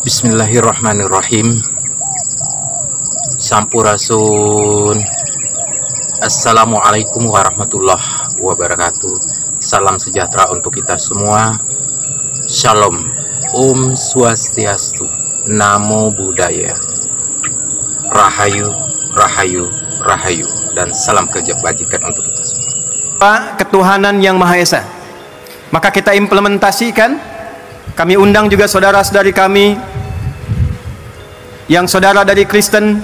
Bismillahirrahmanirrahim. Sampurasun. Assalamualaikum warahmatullahi wabarakatuh. Salam sejahtera untuk kita semua. Shalom. Om Swastiastu. Namo Buddhaya. Rahayu, Rahayu, Rahayu. Dan salam kebajikan untuk kita semua. Ketuhanan yang Maha Esa. Maka kita implementasikan. Kami undang juga saudara-saudari kami yang saudara dari Kristen,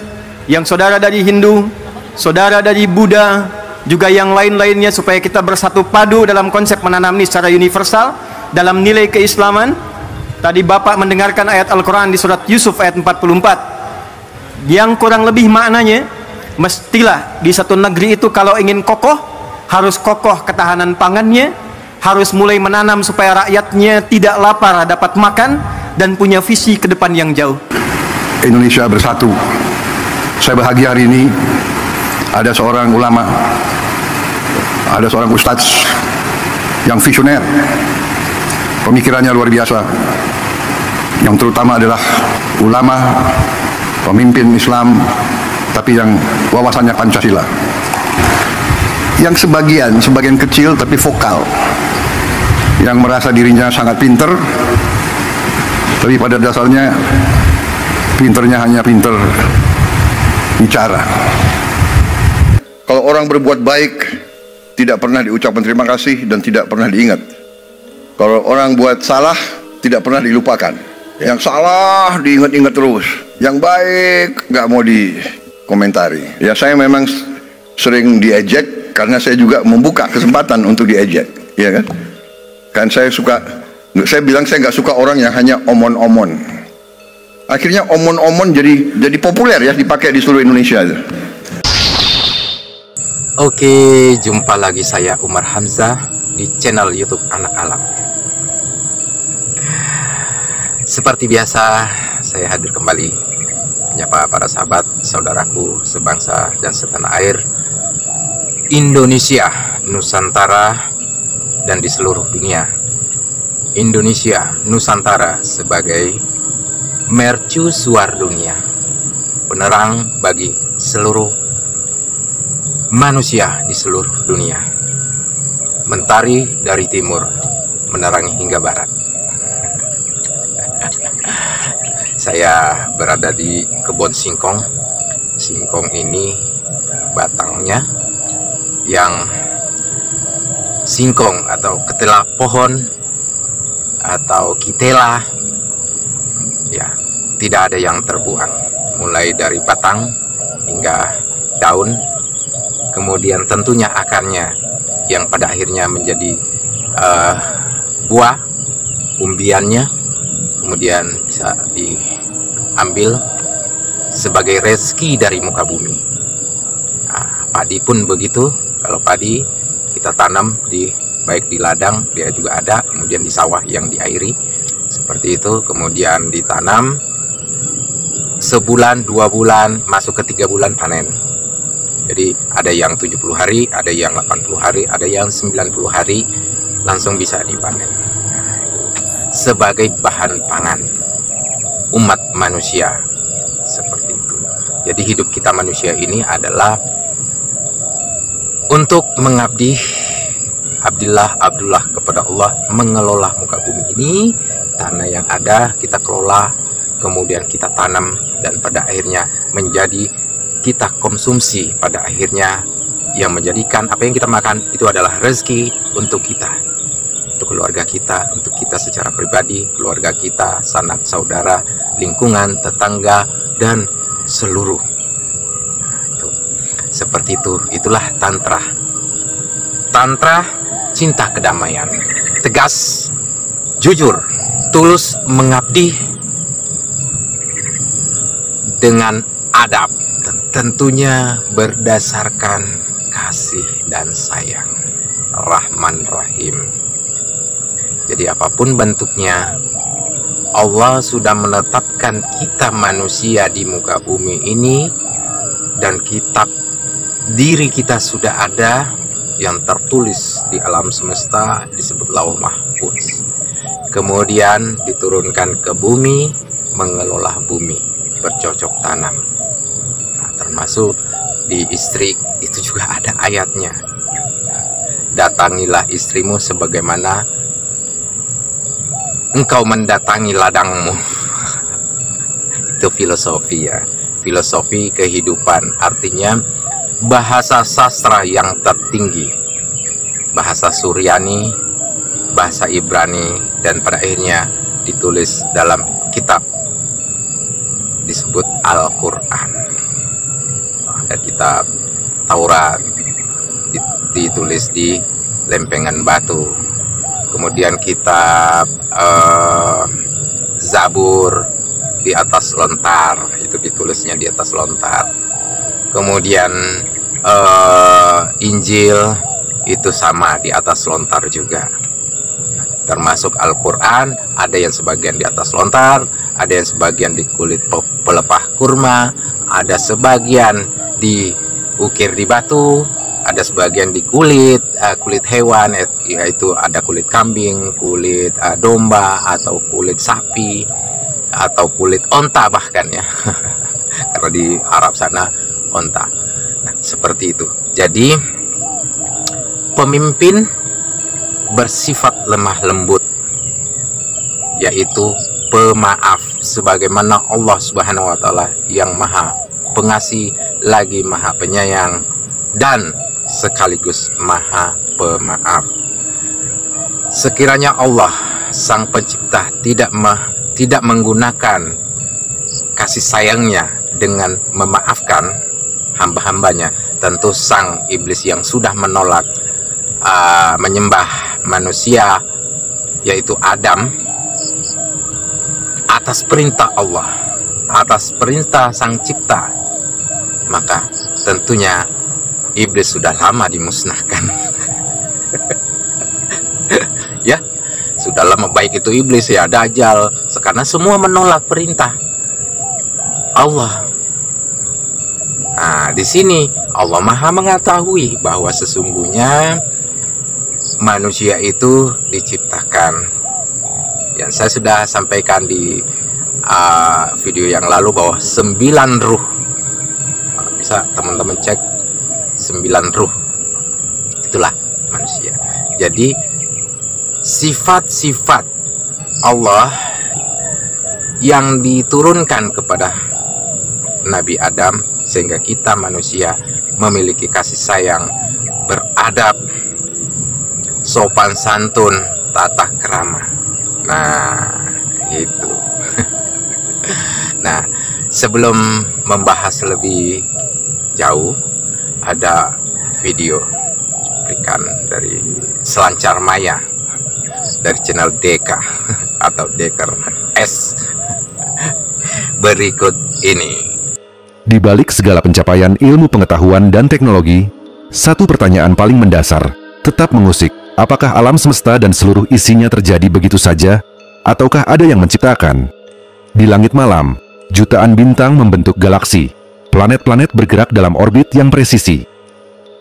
yang saudara dari Hindu, saudara dari Buddha, juga yang lain-lainnya, supaya kita bersatu padu dalam konsep menanam ini secara universal dalam nilai keislaman. Tadi Bapak mendengarkan ayat Al-Quran di surat Yusuf ayat 44 yang kurang lebih maknanya, mestilah di satu negeri itu kalau ingin kokoh, harus kokoh ketahanan pangannya, harus mulai menanam supaya rakyatnya tidak lapar, dapat makan, dan punya visi ke depan yang jauh. Indonesia bersatu. Saya bahagia hari ini ada seorang ulama, ada seorang ustadz yang visioner, pemikirannya luar biasa, yang terutama adalah ulama, pemimpin Islam, tapi yang wawasannya Pancasila. Yang sebagian kecil tapi vokal, yang merasa dirinya sangat pinter, tapi pada dasarnya pinternya hanya pinter bicara. Kalau orang berbuat baik tidak pernah diucapkan terima kasih dan tidak pernah diingat. Kalau orang buat salah tidak pernah dilupakan. Yang salah diingat-ingat terus, yang baik nggak mau dikomentari. Ya, saya memang sering diejek karena saya juga membuka kesempatan untuk diejek, ya kan? Kan saya bilang saya nggak suka orang yang hanya omon-omon. Akhirnya omon-omon jadi populer ya, dipakai di seluruh Indonesia. Oke, jumpa lagi saya Umar Hamzah di channel YouTube Anak Alam. Seperti biasa, saya hadir kembali menyapa para sahabat, saudaraku sebangsa dan setanah air Indonesia, Nusantara, dan di seluruh dunia. Indonesia, Nusantara sebagai mercusuar dunia, penerang bagi seluruh manusia di seluruh dunia, mentari dari timur menerangi hingga barat. Saya berada di kebun singkong. Singkong ini batangnya yang singkong atau ketela pohon atau kitela, ya, tidak ada yang terbuang, mulai dari batang hingga daun, kemudian tentunya akarnya yang pada akhirnya menjadi buah, umbiannya kemudian bisa diambil sebagai rezeki dari muka bumi. Nah, padi pun begitu. Kalau padi kita tanam baik di ladang, dia juga ada, kemudian di sawah yang diairi seperti itu, kemudian ditanam sebulan, 2 bulan, masuk ke 3 bulan panen. Jadi ada yang 70 hari, ada yang 80 hari, ada yang 90 hari langsung bisa dipanen. Sebagai bahan pangan umat manusia seperti itu. Jadi hidup kita manusia ini adalah untuk mengabdi, Abdullah kepada Allah, mengelola muka bumi ini. Tanah yang ada kita kelola, kemudian kita tanam, dan pada akhirnya menjadi kita konsumsi. Pada akhirnya yang menjadikan apa yang kita makan itu adalah rezeki untuk kita, untuk keluarga kita, untuk kita secara pribadi, keluarga kita, sanak saudara, lingkungan, tetangga, dan seluruh. Seperti itu, itulah tantra. Tantra cinta kedamaian, tegas, jujur, tulus mengabdi dengan adab, dan tentunya berdasarkan kasih dan sayang. Rahman Rahim. Jadi apapun bentuknya, Allah sudah menetapkan kita manusia di muka bumi ini, dan kitab diri kita sudah ada yang tertulis di alam semesta, disebut Lauh Mahfuz. Kemudian diturunkan ke bumi mengelola bumi, bercocok tanam. Nah, termasuk di istri itu juga ada ayatnya. Datangilah istrimu sebagaimana engkau mendatangi ladangmu. Itu filosofi ya, filosofi kehidupan, artinya bahasa sastra yang tertinggi, bahasa Suryani, bahasa Ibrani, dan pada akhirnya ditulis dalam kitab disebut Al-Quran. Ada kitab Taurat ditulis di lempengan batu, kemudian kitab Zabur di atas lontar, itu ditulisnya di atas lontar. Kemudian Injil itu sama di atas lontar juga. Termasuk Al-Quran, ada yang sebagian di atas lontar, ada yang sebagian di kulit pelepah kurma, ada sebagian diukir di batu, ada sebagian di kulit hewan, yaitu ada kulit kambing, kulit domba, atau kulit sapi, atau kulit onta bahkan ya. Karena di Arab sana onta. Nah, seperti itu. Jadi pemimpin bersifat lemah lembut, yaitu pemaaf, sebagaimana Allah Subhanahu wa Ta'ala yang Maha Pengasih, lagi Maha Penyayang, dan sekaligus Maha Pemaaf. Sekiranya Allah Sang Pencipta tidak menggunakan kasih sayangnya dengan memaafkan hamba-hambanya, tentu sang iblis yang sudah menolak menyembah manusia, yaitu Adam, atas perintah Allah, atas perintah Sang Cipta, maka tentunya iblis sudah lama dimusnahkan. Ya, sudah lama, baik itu iblis ya Dajjal, karena semua menolak perintah Allah. Nah, di sini Allah Maha mengetahui bahwa sesungguhnya manusia itu diciptakan, yang saya sudah sampaikan di video yang lalu, bahwa 9 ruh. Bisa teman-teman cek, 9 ruh itulah manusia. Jadi sifat-sifat Allah yang diturunkan kepada Nabi Adam, sehingga kita manusia memiliki kasih sayang, beradab, sopan santun, tata krama. Nah, itu. Nah, sebelum membahas lebih jauh, ada video cuplikan dari Selancar Maya dari channel Deka atau Deker S berikut ini. Di balik segala pencapaian ilmu pengetahuan dan teknologi, satu pertanyaan paling mendasar tetap mengusik. Apakah alam semesta dan seluruh isinya terjadi begitu saja, ataukah ada yang menciptakan? Di langit malam, jutaan bintang membentuk galaksi. Planet-planet bergerak dalam orbit yang presisi.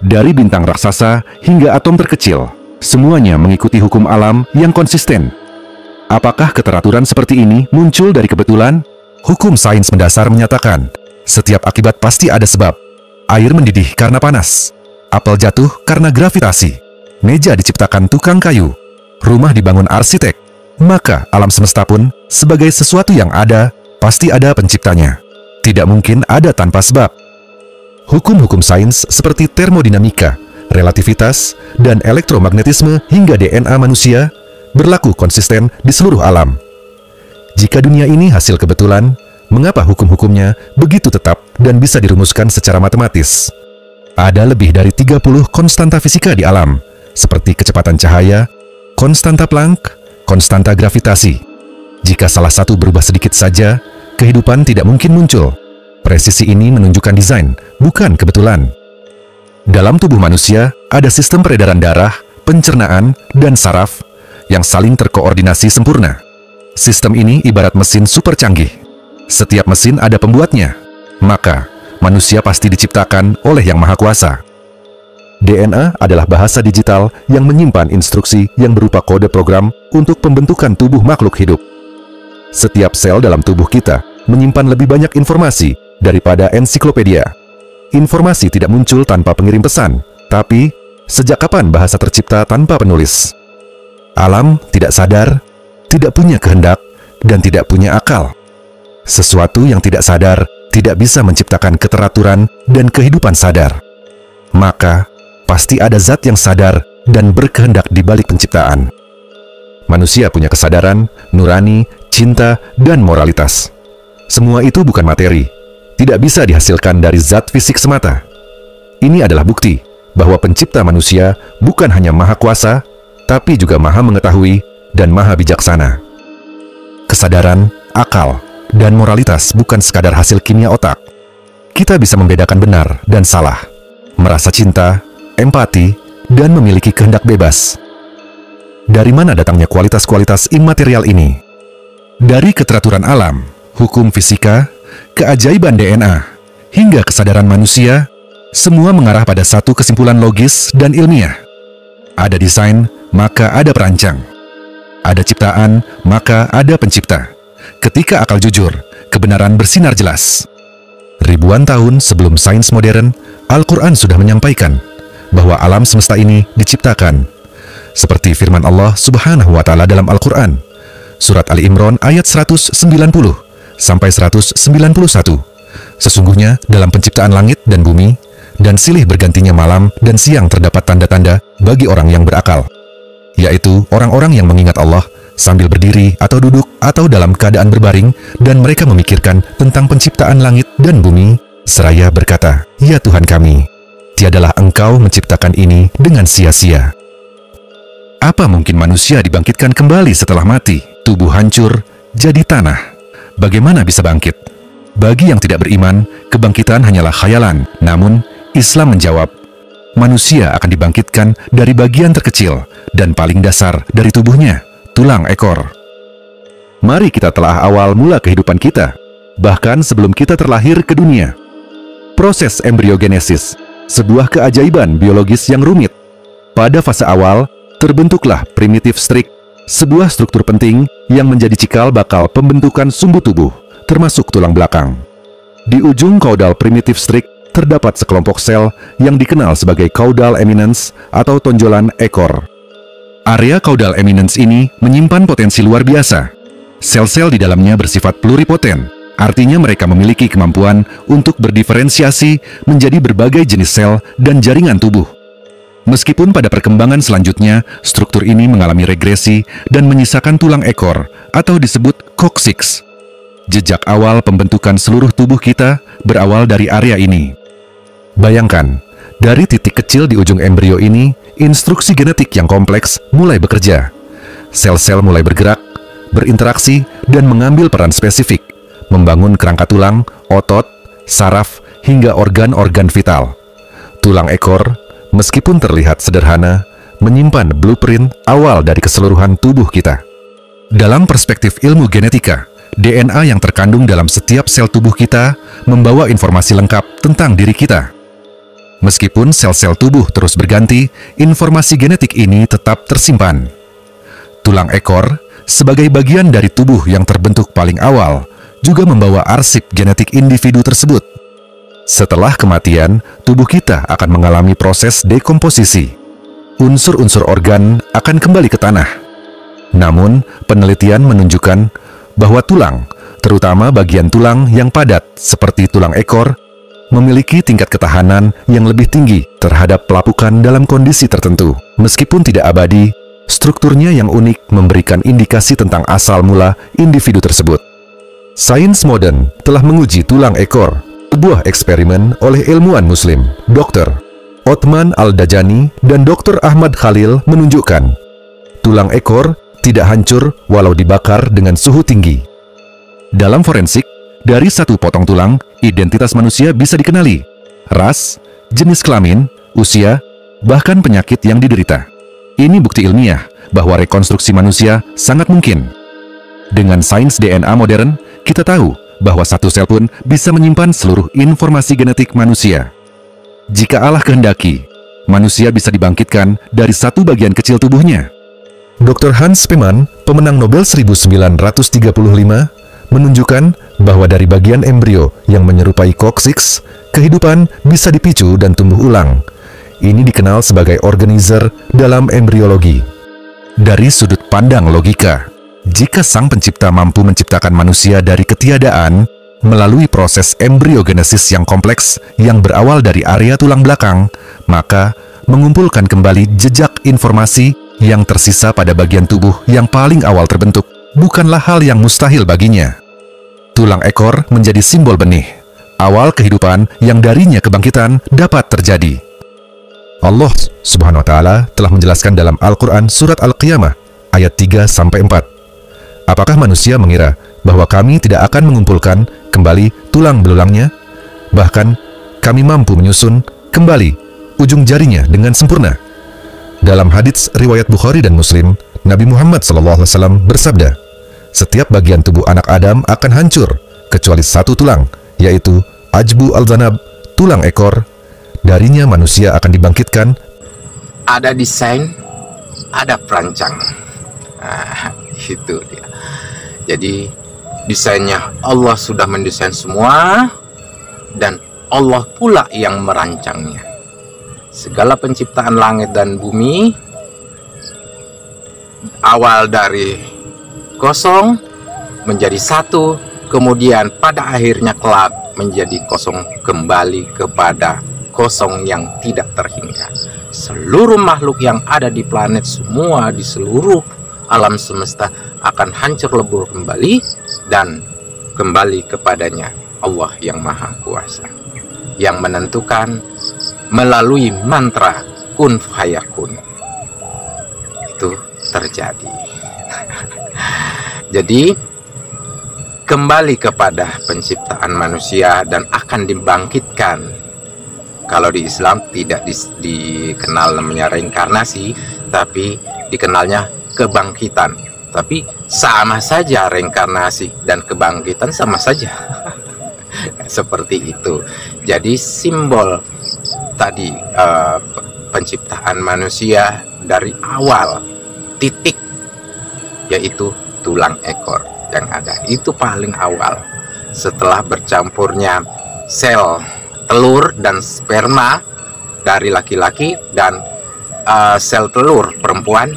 Dari bintang raksasa hingga atom terkecil, semuanya mengikuti hukum alam yang konsisten. Apakah keteraturan seperti ini muncul dari kebetulan? Hukum sains mendasar menyatakan, setiap akibat pasti ada sebab. Air mendidih karena panas. Apel jatuh karena gravitasi. Meja diciptakan tukang kayu. Rumah dibangun arsitek. Maka alam semesta pun, sebagai sesuatu yang ada, pasti ada penciptanya. Tidak mungkin ada tanpa sebab. Hukum-hukum sains seperti termodinamika, relativitas, dan elektromagnetisme hingga DNA manusia berlaku konsisten di seluruh alam. Jika dunia ini hasil kebetulan, mengapa hukum-hukumnya begitu tetap dan bisa dirumuskan secara matematis? Ada lebih dari 30 konstanta fisika di alam, seperti kecepatan cahaya, konstanta Planck, konstanta gravitasi. Jika salah satu berubah sedikit saja, kehidupan tidak mungkin muncul. Presisi ini menunjukkan desain, bukan kebetulan. Dalam tubuh manusia, ada sistem peredaran darah, pencernaan, dan saraf yang saling terkoordinasi sempurna. Sistem ini ibarat mesin super canggih. Setiap mesin ada pembuatnya. Maka, manusia pasti diciptakan oleh Yang Maha Kuasa. DNA adalah bahasa digital yang menyimpan instruksi yang berupa kode program untuk pembentukan tubuh makhluk hidup. Setiap sel dalam tubuh kita menyimpan lebih banyak informasi daripada ensiklopedia. Informasi tidak muncul tanpa pengirim pesan, tapi sejak kapan bahasa tercipta tanpa penulis? Alam tidak sadar, tidak punya kehendak, dan tidak punya akal. Sesuatu yang tidak sadar tidak bisa menciptakan keteraturan dan kehidupan sadar. Maka, pasti ada zat yang sadar dan berkehendak di balik penciptaan. Manusia punya kesadaran, nurani, cinta, dan moralitas. Semua itu bukan materi, tidak bisa dihasilkan dari zat fisik semata. Ini adalah bukti bahwa pencipta manusia bukan hanya maha kuasa, tapi juga maha mengetahui dan maha bijaksana. Kesadaran, akal, dan moralitas bukan sekadar hasil kimia otak. Kita bisa membedakan benar dan salah, merasa cinta, empati, dan memiliki kehendak bebas. Dari mana datangnya kualitas-kualitas imaterial ini? Dari keteraturan alam, hukum fisika, keajaiban DNA, hingga kesadaran manusia, semua mengarah pada satu kesimpulan logis dan ilmiah. Ada desain, maka ada perancang. Ada ciptaan, maka ada pencipta. Ketika akal jujur, kebenaran bersinar jelas. Ribuan tahun sebelum sains modern, Al-Quran sudah menyampaikan bahwa alam semesta ini diciptakan. Seperti firman Allah Subhanahu wa Ta'ala dalam Al-Quran, Surat Ali Imran ayat 190 sampai 191. Sesungguhnya dalam penciptaan langit dan bumi, dan silih bergantinya malam dan siang terdapat tanda-tanda bagi orang yang berakal, yaitu orang-orang yang mengingat Allah sambil berdiri atau duduk atau dalam keadaan berbaring, dan mereka memikirkan tentang penciptaan langit dan bumi, seraya berkata, "Ya Tuhan kami, tiadalah Engkau menciptakan ini dengan sia-sia." Apa mungkin manusia dibangkitkan kembali setelah mati? Tubuh hancur, jadi tanah. Bagaimana bisa bangkit? Bagi yang tidak beriman, kebangkitan hanyalah khayalan. Namun, Islam menjawab, manusia akan dibangkitkan dari bagian terkecil dan paling dasar dari tubuhnya, tulang ekor. Mari kita telah awal mula kehidupan kita, bahkan sebelum kita terlahir ke dunia. Proses embriogenesis, sebuah keajaiban biologis yang rumit. Pada fase awal, terbentuklah primitive strix, sebuah struktur penting yang menjadi cikal bakal pembentukan sumbu tubuh, termasuk tulang belakang. Di ujung caudal primitive strix terdapat sekelompok sel yang dikenal sebagai caudal eminence atau tonjolan ekor. Area caudal eminence ini menyimpan potensi luar biasa. Sel-sel di dalamnya bersifat pluripoten, artinya mereka memiliki kemampuan untuk berdiferensiasi menjadi berbagai jenis sel dan jaringan tubuh. Meskipun pada perkembangan selanjutnya, struktur ini mengalami regresi dan menyisakan tulang ekor atau disebut coccyx. Jejak awal pembentukan seluruh tubuh kita berawal dari area ini. Bayangkan, dari titik kecil di ujung embrio ini, instruksi genetik yang kompleks mulai bekerja. Sel-sel mulai bergerak, berinteraksi, dan mengambil peran spesifik, membangun kerangka tulang, otot, saraf, hingga organ-organ vital. Tulang ekor, meskipun terlihat sederhana, menyimpan blueprint awal dari keseluruhan tubuh kita. Dalam perspektif ilmu genetika, DNA yang terkandung dalam setiap sel tubuh kita membawa informasi lengkap tentang diri kita. Meskipun sel-sel tubuh terus berganti, informasi genetik ini tetap tersimpan. Tulang ekor, sebagai bagian dari tubuh yang terbentuk paling awal, juga membawa arsip genetik individu tersebut. Setelah kematian, tubuh kita akan mengalami proses dekomposisi. Unsur-unsur organ akan kembali ke tanah. Namun, penelitian menunjukkan bahwa tulang, terutama bagian tulang yang padat seperti tulang ekor, memiliki tingkat ketahanan yang lebih tinggi terhadap pelapukan dalam kondisi tertentu. Meskipun tidak abadi, strukturnya yang unik memberikan indikasi tentang asal mula individu tersebut. Sains modern telah menguji tulang ekor. Sebuah eksperimen oleh ilmuwan Muslim, Dr. Othman Al-Dajani dan Dr. Ahmad Khalil menunjukkan tulang ekor tidak hancur walau dibakar dengan suhu tinggi. Dalam forensik, dari satu potong tulang, identitas manusia bisa dikenali, ras, jenis kelamin, usia, bahkan penyakit yang diderita. Ini bukti ilmiah bahwa rekonstruksi manusia sangat mungkin. Dengan sains DNA modern, kita tahu bahwa satu sel pun bisa menyimpan seluruh informasi genetik manusia. Jika Allah kehendaki, manusia bisa dibangkitkan dari satu bagian kecil tubuhnya. Dr. Hans Spemann, pemenang Nobel 1935, menunjukkan bahwa dari bagian embrio yang menyerupai coccyx, kehidupan bisa dipicu dan tumbuh ulang. Ini dikenal sebagai organizer dalam embriologi. Dari sudut pandang logika, jika Sang Pencipta mampu menciptakan manusia dari ketiadaan melalui proses embriogenesis yang kompleks yang berawal dari area tulang belakang, maka mengumpulkan kembali jejak informasi yang tersisa pada bagian tubuh yang paling awal terbentuk bukanlah hal yang mustahil baginya. Tulang ekor menjadi simbol benih, awal kehidupan yang darinya kebangkitan dapat terjadi. Allah Subhanahu wa Ta'ala telah menjelaskan dalam Al-Quran Surat Al-Qiyamah ayat 3-4. Apakah manusia mengira bahwa kami tidak akan mengumpulkan kembali tulang belulangnya? Bahkan kami mampu menyusun kembali ujung jarinya dengan sempurna. Dalam hadits riwayat Bukhari dan Muslim, Nabi Muhammad SAW bersabda, setiap bagian tubuh anak Adam akan hancur kecuali satu tulang, yaitu ajbu al-zanab, tulang ekor. Darinya manusia akan dibangkitkan. Ada desain, ada perancang. Nah, itu dia. Jadi desainnya Allah sudah mendesain semua, dan Allah pula yang merancangnya. Segala penciptaan langit dan bumi awal dari kosong menjadi satu, kemudian pada akhirnya kelak menjadi kosong kembali kepada kosong yang tidak terhingga. Seluruh makhluk yang ada di planet semua, di seluruh alam semesta akan hancur lebur kembali dan kembali kepadanya Allah yang Maha Kuasa, yang menentukan melalui mantra kun fayakun. Itu terjadi. Jadi kembali kepada penciptaan manusia dan akan dibangkitkan. Kalau di Islam tidak dikenal namanya reinkarnasi, tapi dikenalnya kebangkitan. Tapi sama saja, reinkarnasi dan kebangkitan sama saja. Seperti itu. Jadi simbol tadi penciptaan manusia dari awal titik, yaitu tulang ekor yang ada. Itu paling awal. Setelah bercampurnya sel telur dan sperma dari laki-laki dan sel telur perempuan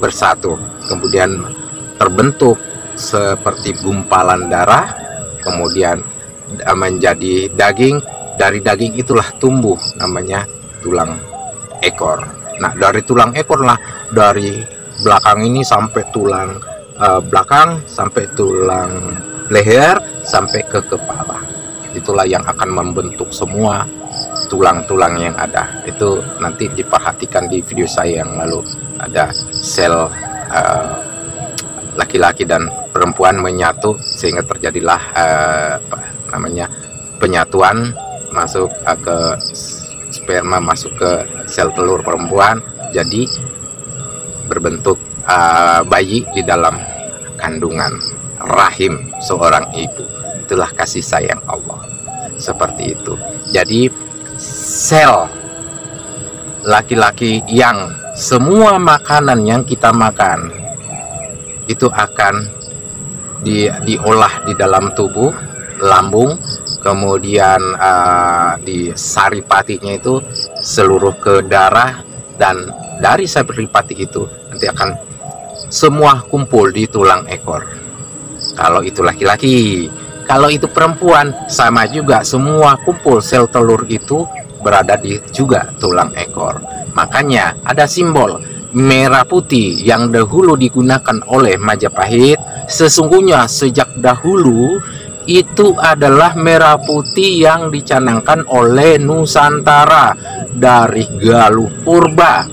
bersatu, kemudian terbentuk seperti gumpalan darah, kemudian menjadi daging. Dari daging itulah tumbuh namanya tulang ekor. Nah, dari tulang ekor lah, dari belakang ini sampai tulang belakang, sampai tulang leher, sampai ke kepala. Itulah yang akan membentuk semua tulang-tulang yang ada. Itu nanti diperhatikan di video saya yang lalu. Ada sel laki-laki dan perempuan menyatu sehingga terjadilah penyatuan, masuk ke sperma, masuk ke sel telur perempuan, jadi berbentuk bayi di dalam kandungan rahim seorang ibu. Itulah kasih sayang Allah. Seperti itu. Jadi sel laki-laki yang semua makanan yang kita makan itu akan diolah di dalam tubuh, lambung, kemudian di saripatinya itu seluruh ke darah, dan dari saripati itu nanti akan semua kumpul di tulang ekor. Kalau itu laki-laki, kalau itu perempuan sama juga, semua kumpul sel telur itu berada di juga tulang ekor. Makanya ada simbol merah putih yang dahulu digunakan oleh Majapahit. Sesungguhnya sejak dahulu itu adalah merah putih yang dicanangkan oleh Nusantara dari Galuh Purba,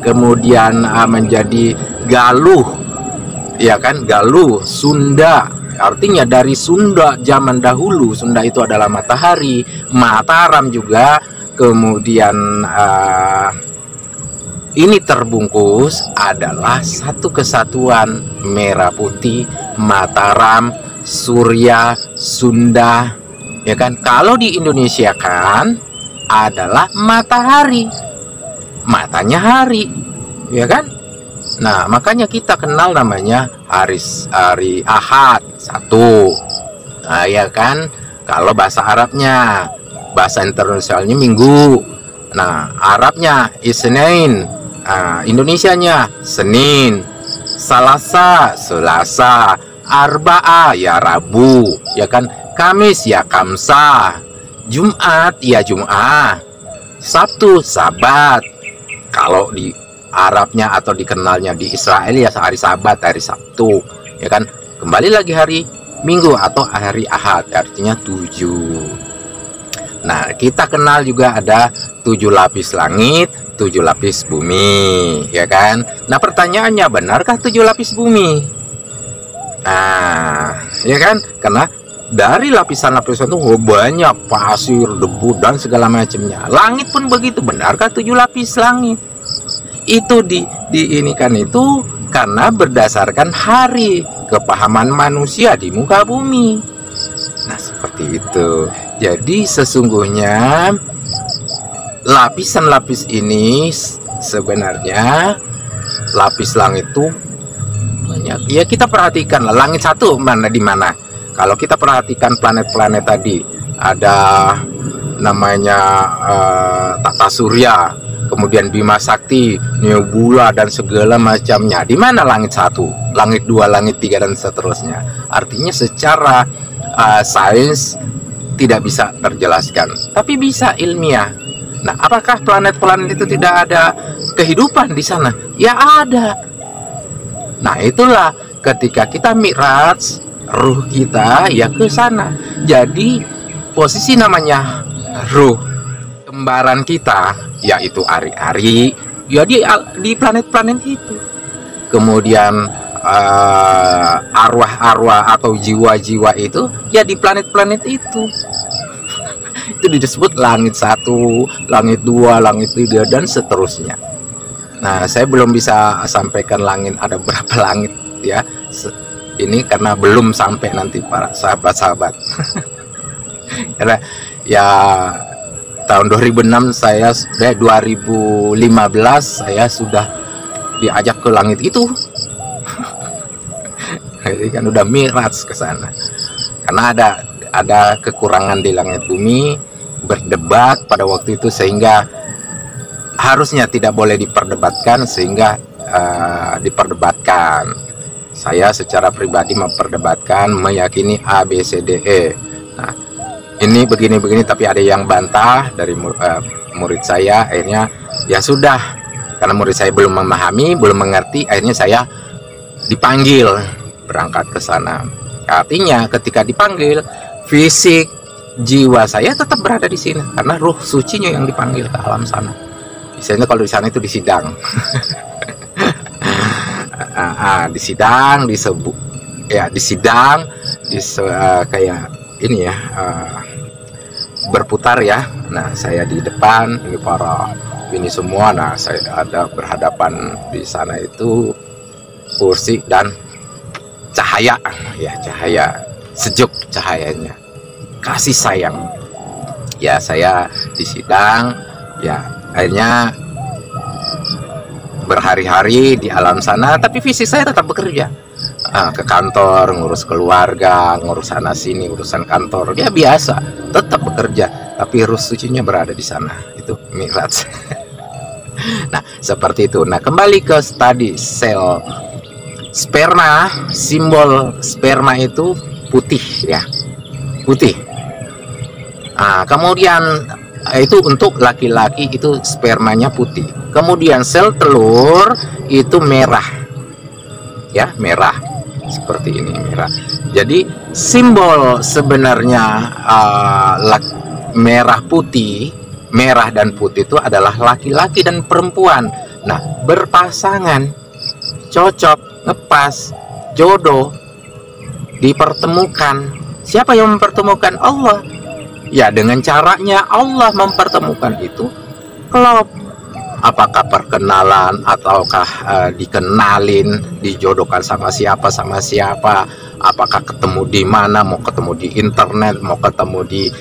kemudian menjadi Galuh, ya kan, Galuh Sunda, artinya dari Sunda zaman dahulu. Sunda itu adalah matahari. Mataram juga, kemudian ini terbungkus adalah satu kesatuan merah putih, Mataram, Surya, Sunda, ya kan. Kalau di Indonesia kan adalah matahari, matanya hari, ya kan. Nah, makanya kita kenal namanya hari Ahad, satu. Nah, ya kan? Kalau bahasa Arabnya, bahasa internasionalnya Minggu. Nah, Arabnya Isnin, Indonesianya Senin, Salasa, Selasa, Arba'ah ya Rabu, ya kan? Kamis ya Kamsa, Jumat ya Jum'ah, Sabtu Sabat. Kalau di Arabnya atau dikenalnya di Israel ya hari Sabat, hari Sabtu, ya kan? Kembali lagi hari Minggu atau hari Ahad, artinya 7. Nah, kita kenal juga ada 7 lapis langit, 7 lapis bumi, ya kan? Nah, pertanyaannya, benarkah 7 lapis bumi? Nah, ya kan? Karena dari lapisan-lapisan itu banyak pasir, debu, dan segala macamnya. Langit pun begitu, benarkah 7 lapis langit? Itu diinikan itu karena berdasarkan hari kepahaman manusia di muka bumi. Nah, seperti itu. Jadi sesungguhnya lapisan-lapis ini sebenarnya lapis langit itu banyak. Ya, kita perhatikan lah, langit satu mana di mana. Kalau kita perhatikan planet-planet tadi, ada namanya tata surya, kemudian Bima Sakti, nebula, dan segala macamnya. Di mana langit satu, langit dua, langit tiga, dan seterusnya. Artinya secara sains tidak bisa terjelaskan, tapi bisa ilmiah. Nah, apakah planet-planet itu tidak ada kehidupan di sana? Ya ada. Nah, itulah ketika kita mi'raj, ruh kita ya ke sana. Jadi posisi namanya ruh kembaran kita, yaitu ari-ari, ya di planet-planet itu. Kemudian arwah-arwah atau jiwa-jiwa itu ya di planet-planet itu. Itu disebut langit satu, langit dua, langit tiga, dan seterusnya. Nah, saya belum bisa sampaikan langit ada berapa langit ya. Ini karena belum sampai nanti para sahabat-sahabat. Karena ya tahun 2006 2015 saya sudah diajak ke langit itu. Jadi kan udah mi'raj ke sana. Karena ada kekurangan di langit bumi, berdebat pada waktu itu, sehingga harusnya tidak boleh diperdebatkan, sehingga diperdebatkan. Saya secara pribadi memperdebatkan, meyakini A, B, C, D, E. Nah, ini begini-begini, tapi ada yang bantah dari murid saya. Akhirnya ya sudah, karena murid saya belum memahami, belum mengerti, akhirnya saya dipanggil berangkat ke sana. Artinya ketika dipanggil, fisik jiwa saya tetap berada di sini karena ruh sucinya yang dipanggil ke alam sana. Biasanya kalau di sana itu disidang. Disidang, disebut ya, disidang, kayak ini ya, berputar ya. Nah, saya di depan, ini para ini semua. Nah, saya ada berhadapan di sana itu kursi dan cahaya, ya cahaya sejuk, cahayanya kasih sayang. Ya, saya disidang, ya akhirnya berhari-hari di alam sana, tapi fisik saya tetap bekerja. Ke kantor, ngurus keluarga, ngurus sana sini, urusan kantor, ya biasa, tetap bekerja, tapi ruh sucinya berada di sana. Itu mi'raj. Nah, seperti itu. Nah, kembali ke tadi sel sperma, simbol sperma itu putih ya, putih. Nah, kemudian itu untuk laki-laki itu spermanya putih. Kemudian sel telur itu merah, ya merah, seperti ini merah. Jadi simbol sebenarnya merah putih, merah dan putih itu adalah laki-laki dan perempuan. Nah, berpasangan, cocok, ngepas, jodoh, dipertemukan. Siapa yang mempertemukan? Allah. Ya, dengan caranya Allah mempertemukan itu klop. Apakah perkenalan ataukah dikenalin, dijodohkan sama siapa, apakah ketemu di mana, mau ketemu di internet, mau ketemu di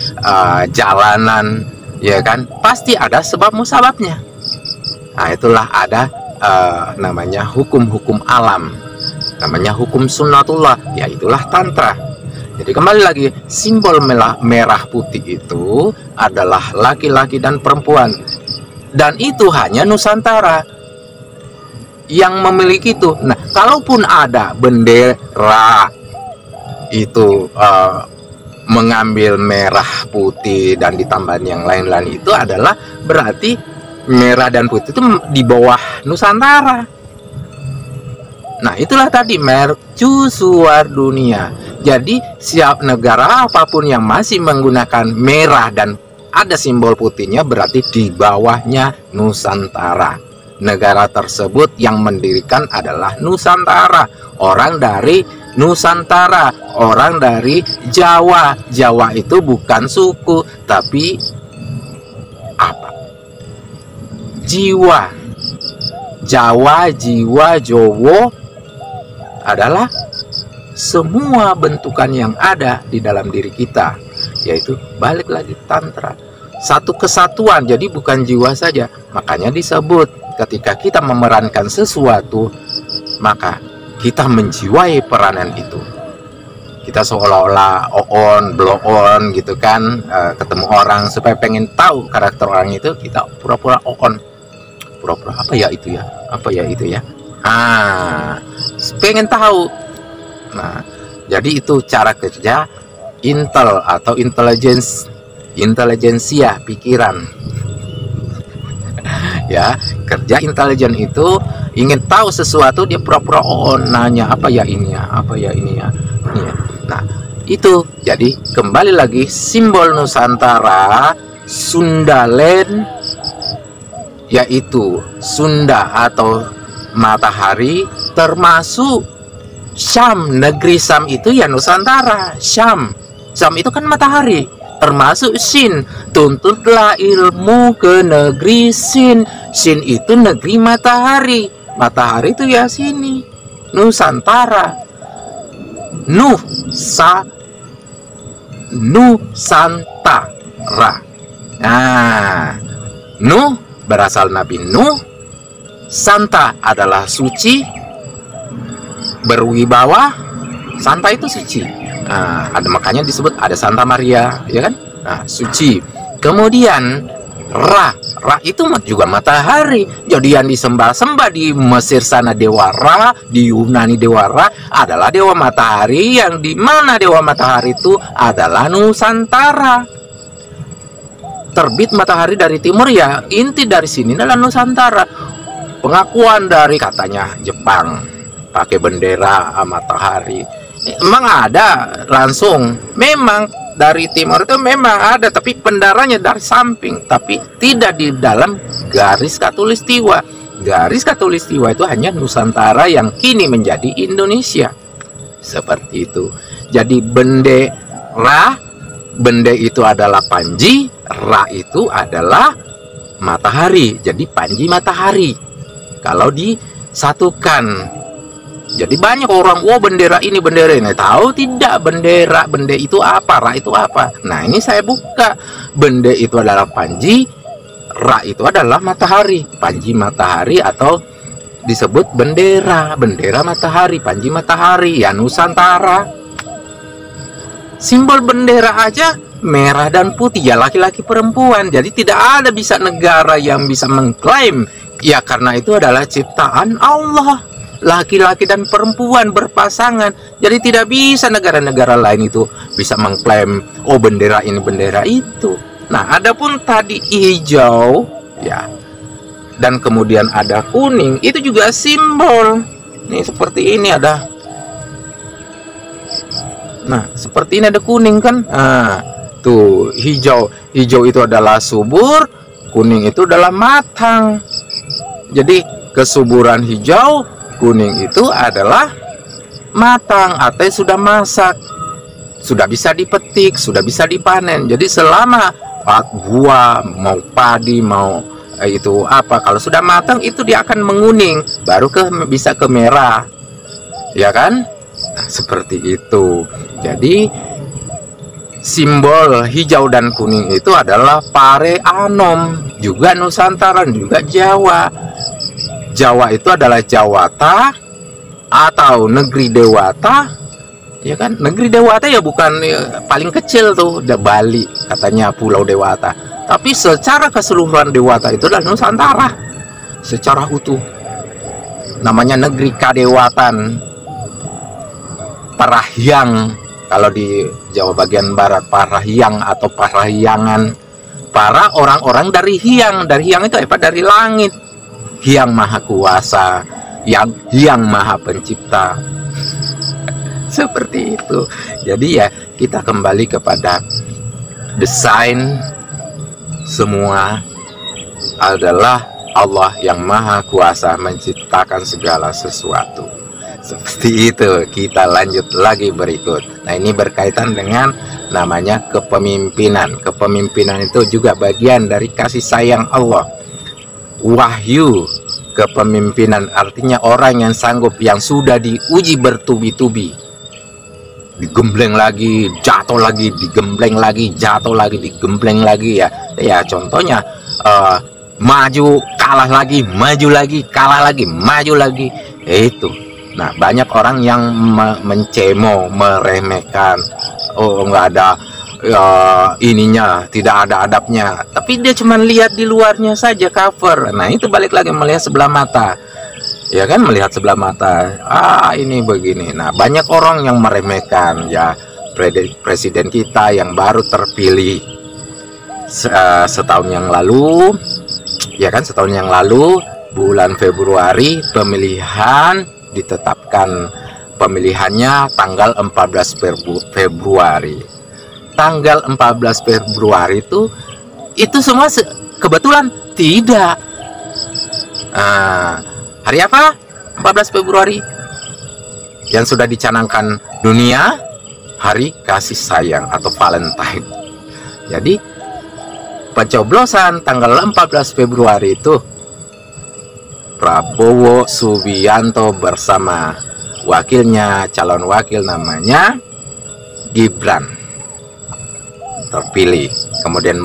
jalanan, ya kan, pasti ada sebab musababnya. Nah, itulah ada namanya hukum-hukum alam, namanya hukum sunnatullah, yaitulah tantra. Jadi kembali lagi, simbol merah putih itu adalah laki-laki dan perempuan, dan itu hanya Nusantara yang memiliki itu. Nah, kalaupun ada bendera itu mengambil merah putih dan ditambahin yang lain-lain, itu adalah berarti merah dan putih itu di bawah Nusantara. Nah, itulah tadi mercusuar dunia. Jadi siap negara apapun yang masih menggunakan merah dan ada simbol putihnya berarti di bawahnya Nusantara. Negara tersebut yang mendirikan adalah Nusantara, orang dari Nusantara, orang dari Jawa. Jawa itu bukan suku, tapi apa? Jiwa. Jawa, jiwa, Jowo adalah semua bentukan yang ada di dalam diri kita, yaitu balik lagi tantra, satu kesatuan. Jadi bukan jiwa saja, makanya disebut ketika kita memerankan sesuatu, maka kita menjiwai peranan itu. Kita seolah-olah on, blow on gitu kan, ketemu orang supaya pengen tahu karakter orang itu, kita pura-pura on, pura-pura apa ya itu ya, pengen tahu. Nah, jadi itu cara kerja intel atau intelijensia pikiran. Ya, kerja intelijen itu ingin tahu sesuatu, dia pura-pura nanya apa ya ini ya. Nah, itu jadi kembali lagi simbol Nusantara, Sundaland, yaitu Sunda atau matahari, termasuk Syam, negeri Syam itu ya Nusantara. Syam itu kan matahari, termasuk Sin. Tuntutlah ilmu ke negeri Sin. Sin itu negeri matahari. Matahari itu ya sini, Nusantara. Nusantara. Nah, Nuh berasal Nabi Nuh. Santa adalah suci, berwibawa. Santa itu suci. Nah, makanya disebut ada Santa Maria, ya kan? Nah, suci. Kemudian Ra itu juga matahari. Jadi yang disembah-sembah di Mesir sana dewa Ra, di Yunani dewa Ra adalah dewa matahari, yang dimana dewa matahari itu adalah Nusantara. Terbit matahari dari timur, ya inti dari sini adalah Nusantara. Pengakuan dari katanya Jepang pakai bendera matahari, emang ada langsung, memang dari timur itu memang ada, tapi pendaranya dari samping, tapi tidak di dalam garis khatulistiwa. Garis khatulistiwa itu hanya Nusantara yang kini menjadi Indonesia, seperti itu. Jadi bendera, bende itu adalah Panji, Ra itu adalah matahari, jadi Panji matahari kalau disatukan. Jadi banyak orang, bendera ini, bendera ini. Tahu tidak bendera, bende itu apa, Ra itu apa? Nah, ini saya buka. Bende itu adalah Panji, Ra itu adalah matahari. Panji matahari atau disebut bendera, bendera matahari, Panji matahari, ya Nusantara. Simbol bendera aja merah dan putih, ya laki-laki perempuan. Jadi tidak ada bisa negara yang bisa mengklaim, ya karena itu adalah ciptaan Allah. Laki-laki dan perempuan berpasangan. Jadi tidak bisa negara-negara lain itu bisa mengklaim, bendera ini, bendera itu. Nah, adapun tadi hijau, ya, dan kemudian ada kuning, itu juga simbol. Nih seperti ini ada. Nah, seperti ini ada kuning kan? Nah, tuh hijau. Hijau itu adalah subur, kuning itu adalah matang. Jadi kesuburan hijau, kuning itu adalah matang atau sudah masak, sudah bisa dipetik, sudah bisa dipanen. Jadi selama buah, mau padi, mau itu apa, kalau sudah matang itu dia akan menguning, baru bisa ke merah, ya kan? Nah, seperti itu. Jadi simbol hijau dan kuning itu adalah Pare Anom, juga Nusantara, juga Jawa. Jawa itu adalah Jawata atau negeri Dewata, ya kan? Negeri Dewata ya bukan paling kecil tuh, Bali katanya Pulau Dewata. Tapi secara keseluruhan Dewata itu adalah Nusantara secara utuh. Namanya negeri Kadewatan, Parahyang kalau di Jawa bagian barat, Parahyang atau Parahyangan. Para orang-orang dari Hyang. Dari Hyang itu apa? Dari langit. Hyang Maha Kuasa, Hyang Maha Pencipta. Seperti itu. Jadi ya kita kembali kepada desain semua adalah Allah yang Maha Kuasa menciptakan segala sesuatu. Seperti itu. Kita lanjut lagi berikut. Nah, ini berkaitan dengan namanya kepemimpinan. Kepemimpinan itu juga bagian dari kasih sayang Allah. Wahyu kepemimpinan artinya orang yang sanggup, yang sudah diuji bertubi-tubi, digembleng lagi, jatuh lagi, digembleng lagi, jatuh lagi, digembleng lagi, ya contohnya maju, kalah lagi, maju lagi, kalah lagi, maju lagi, itu. Nah, banyak orang yang mencemo, meremehkan, oh nggak ada ininya, tidak ada adabnya, tapi dia cuma lihat di luarnya saja, cover. Nah, itu balik lagi melihat sebelah mata, ya kan, melihat sebelah mata, ini begini. Nah, banyak orang yang meremehkan ya presiden kita yang baru terpilih setahun yang lalu, ya kan, setahun yang lalu bulan Februari pemilihan ditetapkan, pemilihannya tanggal 14 Februari. Tanggal 14 Februari itu semua kebetulan? Tidak. Hari apa? 14 Februari yang sudah dicanangkan dunia, hari kasih sayang atau Valentine. Jadi pencoblosan tanggal 14 Februari itu Prabowo Subianto bersama wakilnya, calon wakil namanya Gibran terpilih. Kemudian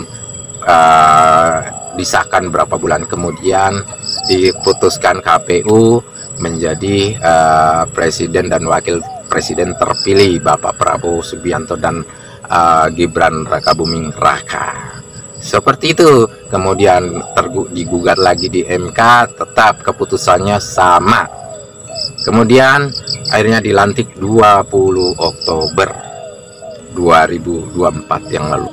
disahkan berapa bulan kemudian, diputuskan KPU menjadi presiden dan wakil presiden terpilih Bapak Prabowo Subianto dan Gibran Rakabuming Raka. Seperti itu. Kemudian digugat lagi di MK, tetap keputusannya sama. Kemudian akhirnya dilantik 20 Oktober 2024 yang lalu.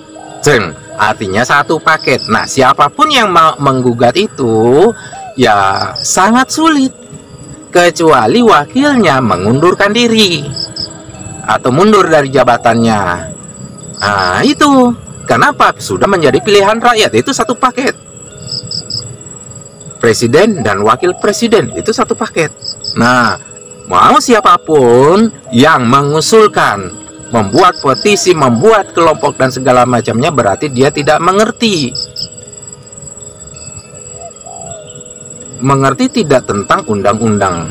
Artinya satu paket. Nah, siapapun yang mau menggugat itu ya sangat sulit, kecuali wakilnya mengundurkan diri atau mundur dari jabatannya. Nah, itu kenapa sudah menjadi pilihan rakyat, itu satu paket. Presiden dan wakil presiden itu satu paket. Nah, mau siapapun yang mengusulkan, membuat petisi, membuat kelompok dan segala macamnya, berarti dia tidak mengerti. Mengerti tidak tentang Undang-Undang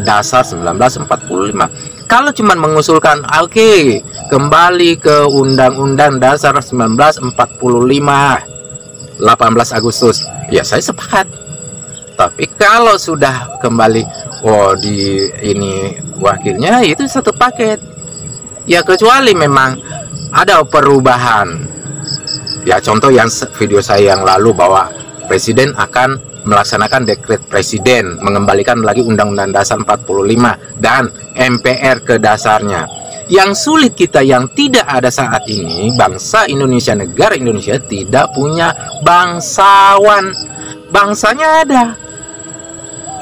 Dasar 1945. Kalau cuma mengusulkan, oke, kembali ke Undang-Undang Dasar 1945, 18 Agustus, ya saya sepakat. Tapi kalau sudah kembali, di ini wakilnya, itu satu paket. Ya kecuali memang ada perubahan. Ya contoh yang video saya yang lalu bahwa presiden akan melaksanakan dekret presiden, mengembalikan lagi Undang-Undang Dasar 45 dan MPR ke dasarnya. Yang sulit kita yang tidak ada saat ini, bangsa Indonesia, negara Indonesia tidak punya bangsawan. Bangsanya ada,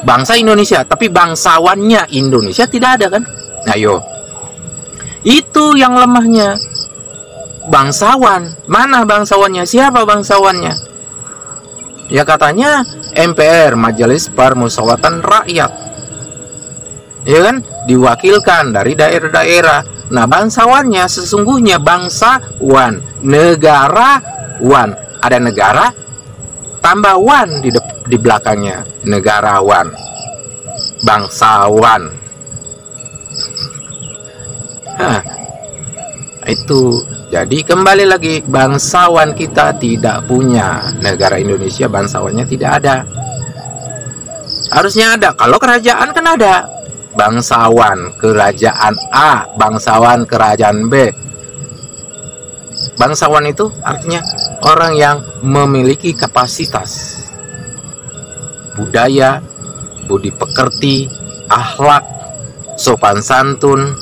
bangsa Indonesia, tapi bangsawannya Indonesia tidak ada kan? Ayo, itu yang lemahnya. Bangsawan, mana bangsawannya? Siapa bangsawannya? Ya katanya MPR, Majelis Permusyawaratan Rakyat, ya kan, diwakilkan dari daerah-daerah. Nah, bangsawannya sesungguhnya bangsawan, negarawan. Ada negara tambah wan di belakangnya, negarawan, bangsawan. Itu jadi kembali lagi, bangsawan kita tidak punya. Negara Indonesia bangsawannya tidak ada. Harusnya ada. Kalau kerajaan kan ada bangsawan kerajaan A, bangsawan kerajaan B. Bangsawan itu artinya orang yang memiliki kapasitas budaya, budi pekerti, akhlak, sopan santun.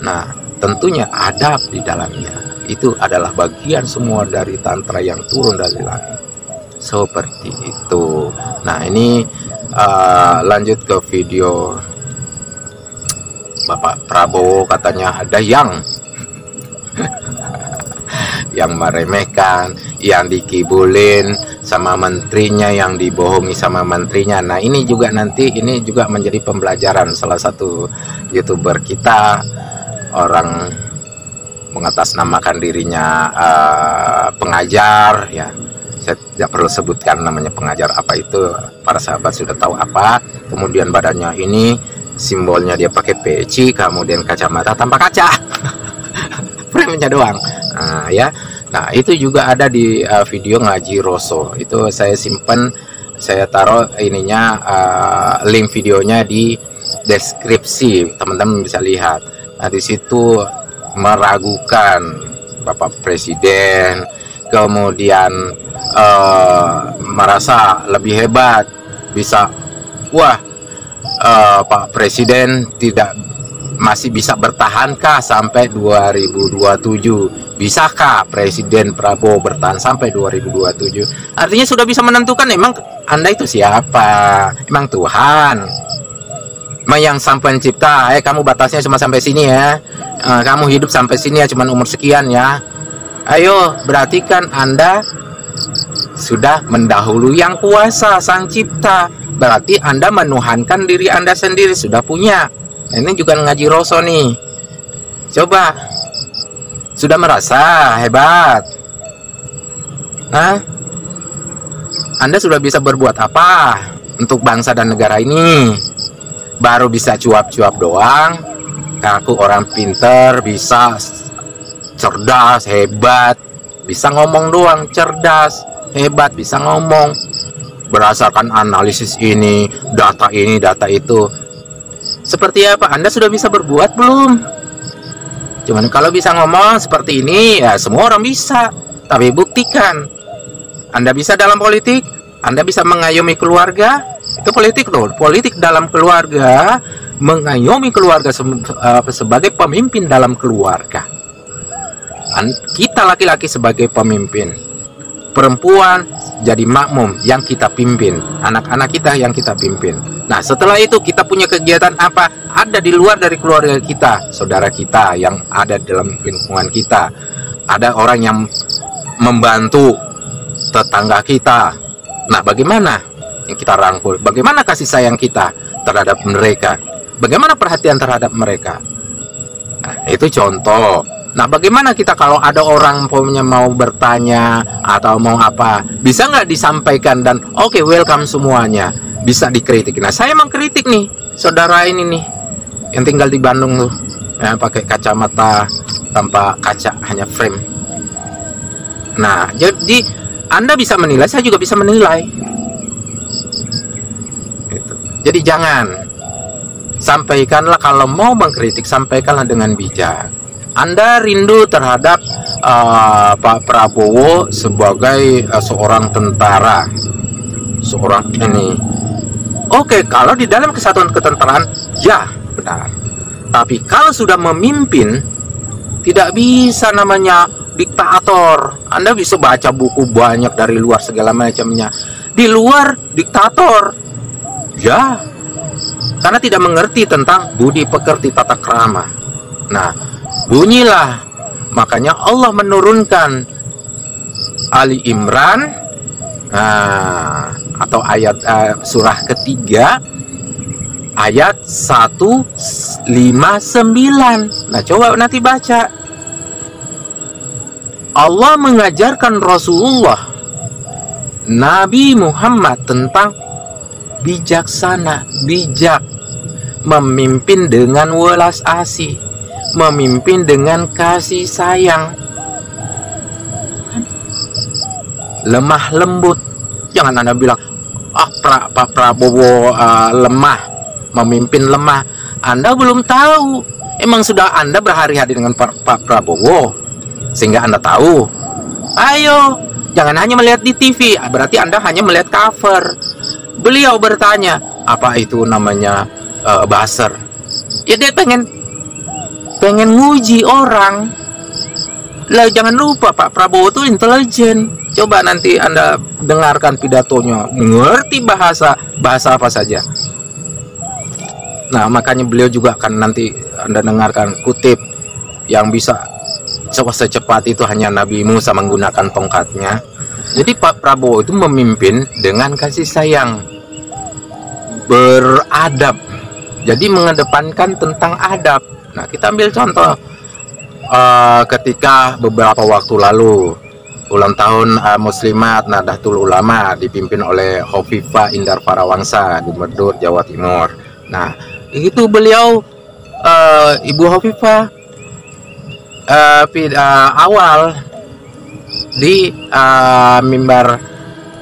Nah, tentunya adab di dalamnya. Itu adalah bagian semua dari tantra yang turun dari langit. Seperti itu. Nah, ini lanjut ke video Bapak Prabowo, katanya ada yang meremehkan, yang dikibulin sama menterinya, yang dibohongi sama menterinya. Nah, ini juga nanti ini juga menjadi pembelajaran. Salah satu YouTuber kita, orang mengatasnamakan dirinya pengajar, ya. Saya tidak perlu sebutkan namanya pengajar apa itu, para sahabat sudah tahu apa. Kemudian badannya ini simbolnya dia pakai peci, kemudian kacamata tanpa kaca. Frame-nya doang. Nah, ya. Nah, itu juga ada di video ngaji Roso. Itu saya simpen, saya taruh ininya link videonya di deskripsi. Teman-teman bisa lihat. Nah, di situ meragukan Bapak Presiden, kemudian merasa lebih hebat, bisa Pak Presiden masih bisa bertahankah sampai 2027? Bisakah Presiden Prabowo bertahan sampai 2027? Artinya sudah bisa menentukan emang Anda itu siapa? Emang Tuhan? Yang sang pencipta, kamu batasnya cuma sampai sini ya. Kamu hidup sampai sini ya, cuma umur sekian ya. Ayo, berarti kan Anda sudah mendahului yang kuasa, sang cipta. Berarti Anda menuhankan diri Anda sendiri, sudah punya. Nah, ini juga ngaji Roso nih. Coba, sudah merasa hebat? Anda sudah bisa berbuat apa untuk bangsa dan negara ini? Baru bisa cuap-cuap doang, ngaku orang pinter, bisa cerdas, hebat, bisa ngomong doang, cerdas, hebat, bisa ngomong, berdasarkan analisis ini, data itu. Seperti apa? Anda sudah bisa berbuat belum? Cuman kalau bisa ngomong seperti ini, ya semua orang bisa. Tapi buktikan. Anda bisa dalam politik, Anda bisa mengayomi keluarga. Itu politik loh, politik dalam keluarga, mengayomi keluarga sebagai pemimpin dalam keluarga. Kita laki-laki sebagai pemimpin, perempuan jadi makmum yang kita pimpin, anak-anak kita yang kita pimpin. Nah, setelah itu kita punya kegiatan apa? Ada di luar dari keluarga kita, saudara kita yang ada dalam lingkungan kita. Ada orang yang membantu tetangga kita. Nah, bagaimana yang kita rangkul? Bagaimana kasih sayang kita terhadap mereka? Bagaimana perhatian terhadap mereka? Nah, itu contoh. Nah, bagaimana kita kalau ada orang mau bertanya atau mau apa, bisa nggak disampaikan dan oke, welcome semuanya, bisa dikritik. Nah, saya emang kritik nih, saudara ini nih, yang tinggal di Bandung tuh, yang pakai kacamata tanpa kaca, hanya frame. Nah, jadi Anda bisa menilai, saya juga bisa menilai. Gitu. Jadi jangan, sampaikanlah kalau mau mengkritik, sampaikanlah dengan bijak. Anda rindu terhadap Pak Prabowo sebagai seorang tentara, seorang ini. Oke, kalau di dalam kesatuan ketenteraan, ya benar. Tapi kalau sudah memimpin, tidak bisa namanya diktator. Anda bisa baca buku banyak dari luar segala macamnya. Di luar diktator, ya, karena tidak mengerti tentang budi pekerti tata krama. Nah, bunyilah, makanya Allah menurunkan Ali Imran, atau ayat surah ketiga ayat 159. Nah, coba nanti baca. Allah mengajarkan Rasulullah Nabi Muhammad tentang bijaksana, bijak, memimpin dengan welas asih, memimpin dengan kasih sayang, lemah lembut. Jangan Anda bilang, Pak Prabowo lemah, memimpin lemah. Anda belum tahu. Emang sudah Anda berhari-hari dengan Pak Prabowo sehingga Anda tahu. Ayo, jangan hanya melihat di TV, berarti Anda hanya melihat cover. Beliau bertanya, apa itu namanya buzzer? Ya dia pengen nguji orang. Lah jangan lupa Pak Prabowo itu intelijen. Coba nanti Anda dengarkan pidatonya, mengerti bahasa apa saja. Nah, makanya beliau juga akan nanti Anda dengarkan kutip yang bisa secepat itu hanya Nabi Musa menggunakan tongkatnya. Jadi Pak Prabowo itu memimpin dengan kasih sayang, beradab. Jadi mengedepankan tentang adab. Nah, kita ambil contoh ketika beberapa waktu lalu ulang tahun Muslimat Nahdlatul Ulama dipimpin oleh Hovifah Indar Parawangsa, Gubernur Jawa Timur. Nah, itu beliau Ibu Hovifah awal di mimbar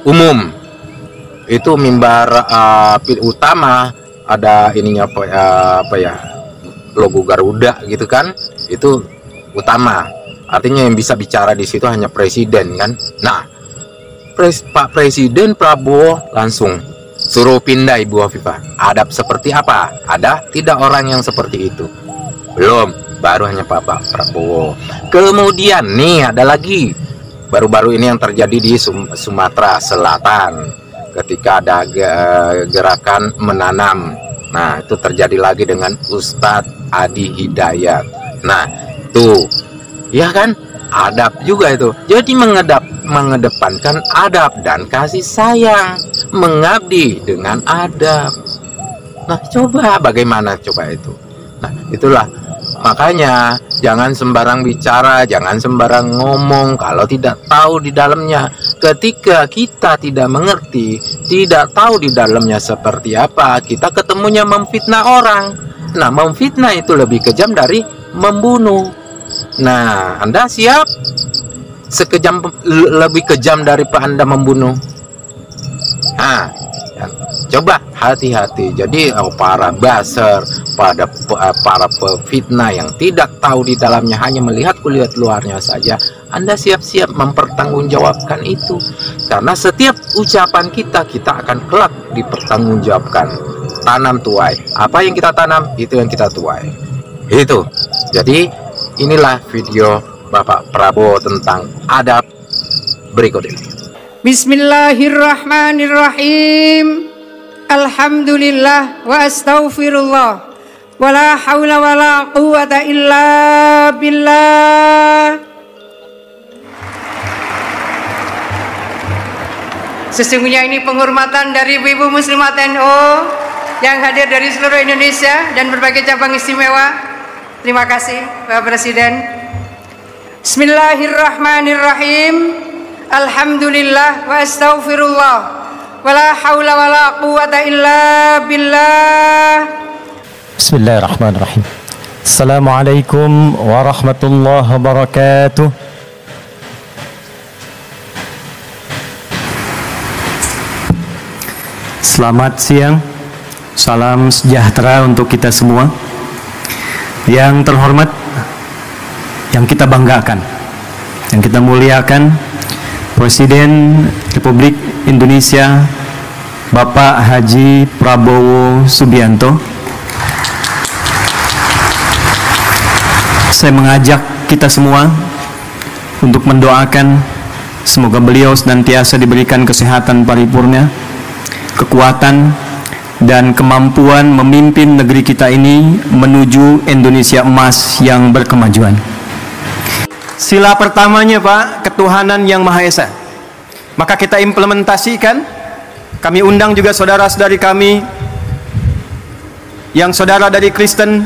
umum, itu mimbar utama ada ininya apa ya, logo Garuda gitu kan, itu utama, artinya yang bisa bicara di situ hanya presiden kan. Nah, Pak Presiden Prabowo langsung suruh pindah Ibu Hovifah. Adab seperti apa? Ada tidak orang yang seperti itu? Belum, baru hanya Pak Prabowo. Kemudian nih ada lagi baru-baru ini yang terjadi di Sumatera Selatan ketika ada gerakan menanam. Nah, itu terjadi lagi dengan Ustadz Adi Hidayat. Nah, tuh, ya kan, adab juga itu. Jadi mengedepankan adab dan kasih sayang, mengabdi dengan adab. Nah, coba bagaimana coba itu? Nah, itulah makanya jangan sembarang bicara, jangan sembarang ngomong kalau tidak tahu di dalamnya. Ketika kita tidak mengerti, tidak tahu di dalamnya seperti apa, kita ketemunya memfitnah orang. Nah, memfitnah itu lebih kejam dari membunuh. Nah, Anda siap? Lebih kejam daripada Anda membunuh. Nah, coba hati-hati. Jadi para buzzer, para pefitnah yang tidak tahu di dalamnya, hanya melihat kulit luarnya saja, Anda siap-siap mempertanggungjawabkan itu. Karena setiap ucapan kita akan kelak dipertanggungjawabkan. Tanam tuai, apa yang kita tanam itu yang kita tuai. Itu. Jadi inilah video Bapak Prabowo tentang adab berikut ini. Bismillahirrahmanirrahim. Alhamdulillah wa astaghfirullah wa la hawla wa la quwwata illa billah. Sesungguhnya ini penghormatan dari ibu-ibu muslimat NU yang hadir dari seluruh Indonesia dan berbagai cabang istimewa. Terima kasih Bapak Presiden. Bismillahirrahmanirrahim. Alhamdulillah wa astaghfirullah wa la hawla wa la quwwata illa billah. Bismillahirrahmanirrahim. Assalamualaikum warahmatullahi wabarakatuh. Selamat siang. Salam sejahtera untuk kita semua. Yang terhormat, yang kita banggakan, yang kita muliakan, Presiden Republik Indonesia Bapak Haji Prabowo Subianto. Saya mengajak kita semua untuk mendoakan semoga beliau senantiasa diberikan kesehatan paripurna, kekuatan dan kemampuan memimpin negeri kita ini menuju Indonesia emas yang berkemajuan. Sila pertamanya Pak, ketuhanan yang Maha Esa. Maka kita implementasikan. Kami undang juga saudara-saudari kami yang saudara dari Kristen,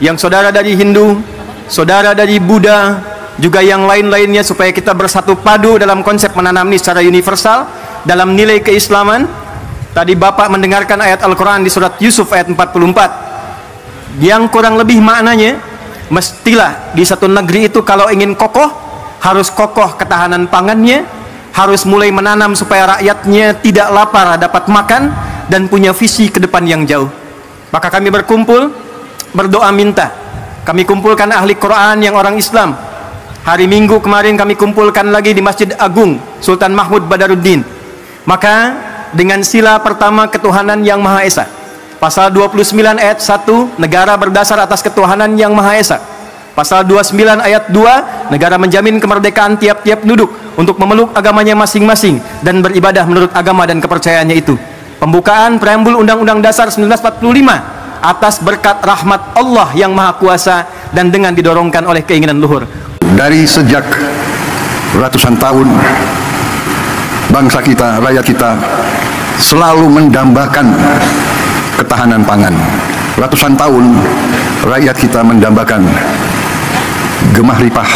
yang saudara dari Hindu, saudara dari Buddha, juga yang lain-lainnya, supaya kita bersatu padu dalam konsep menanam ini secara universal dalam nilai keislaman. Tadi Bapak mendengarkan ayat Al-Quran di surat Yusuf ayat 44 yang kurang lebih maknanya, mestilah di satu negeri itu kalau ingin kokoh, harus kokoh ketahanan pangannya, harus mulai menanam supaya rakyatnya tidak lapar, dapat makan, dan punya visi ke depan yang jauh. Maka kami berkumpul, berdoa minta. Kami kumpulkan ahli Quran yang orang Islam. Hari Minggu kemarin kami kumpulkan lagi di Masjid Agung Sultan Mahmud Badaruddin. Maka dengan sila pertama ketuhanan yang Maha Esa, pasal 29 ayat 1, negara berdasar atas ketuhanan yang Maha Esa. Pasal 29 ayat 2, negara menjamin kemerdekaan tiap-tiap penduduk untuk memeluk agamanya masing-masing dan beribadah menurut agama dan kepercayaannya itu. Pembukaan preambul Undang-Undang Dasar 1945 atas berkat rahmat Allah yang Maha Kuasa dan dengan didorongkan oleh keinginan luhur. Dari sejak ratusan tahun, bangsa kita, rakyat kita selalu mendambakan ketahanan pangan. Ratusan tahun rakyat kita mendambakan gemah ripah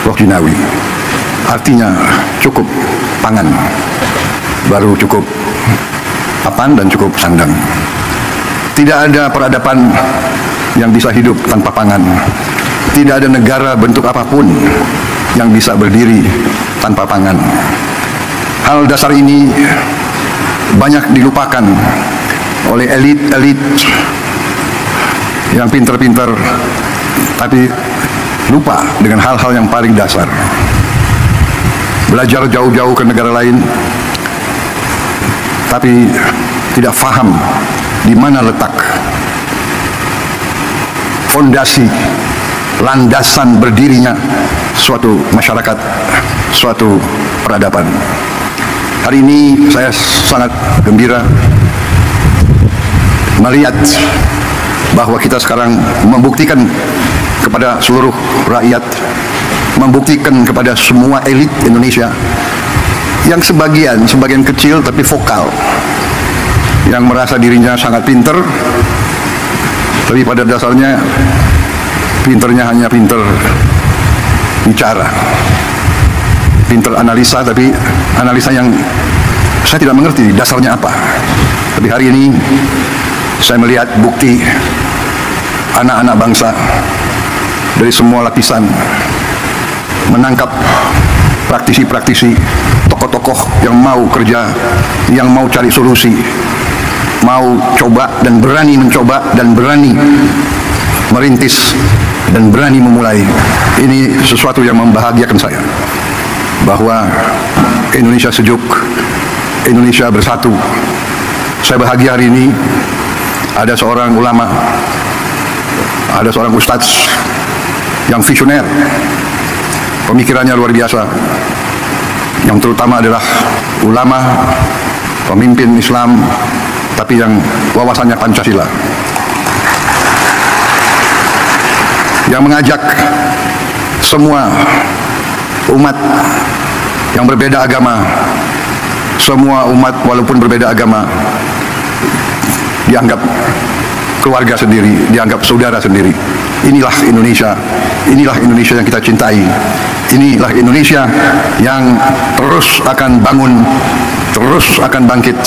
roh jinawi. Artinya cukup pangan, baru cukup papan dan cukup sandang. Tidak ada peradaban yang bisa hidup tanpa pangan. Tidak ada negara bentuk apapun yang bisa berdiri tanpa pangan. Hal dasar ini banyak dilupakan oleh elit-elit yang pintar-pintar, tapi lupa dengan hal-hal yang paling dasar. Belajar jauh-jauh ke negara lain, tapi tidak faham di mana letak fondasi, landasan berdirinya suatu masyarakat, suatu peradaban. Hari ini saya sangat gembira melihat bahwa kita sekarang membuktikan kepada seluruh rakyat, membuktikan kepada semua elit Indonesia yang sebagian kecil tapi vokal, yang merasa dirinya sangat pinter, tapi pada dasarnya pinternya hanya pinter bicara, pinter analisa, tapi analisa yang saya tidak mengerti dasarnya apa. Tapi hari ini saya melihat bukti anak-anak bangsa dari semua lapisan menangkap praktisi-praktisi, tokoh-tokoh yang mau kerja, yang mau cari solusi, mau coba dan berani mencoba dan berani merintis dan berani memulai. Ini sesuatu yang membahagiakan saya, bahwa Indonesia sejuk, Indonesia bersatu. Saya bahagia hari ini ada seorang ulama, ada seorang ustadz yang visioner, pemikirannya luar biasa, yang terutama adalah ulama, pemimpin Islam, tapi yang wawasannya Pancasila, yang mengajak semua umat yang berbeda agama, semua umat walaupun berbeda agama dianggap keluarga sendiri, dianggap saudara sendiri. Inilah Indonesia, inilah Indonesia yang kita cintai, inilah Indonesia yang terus akan bangun, terus akan bangkit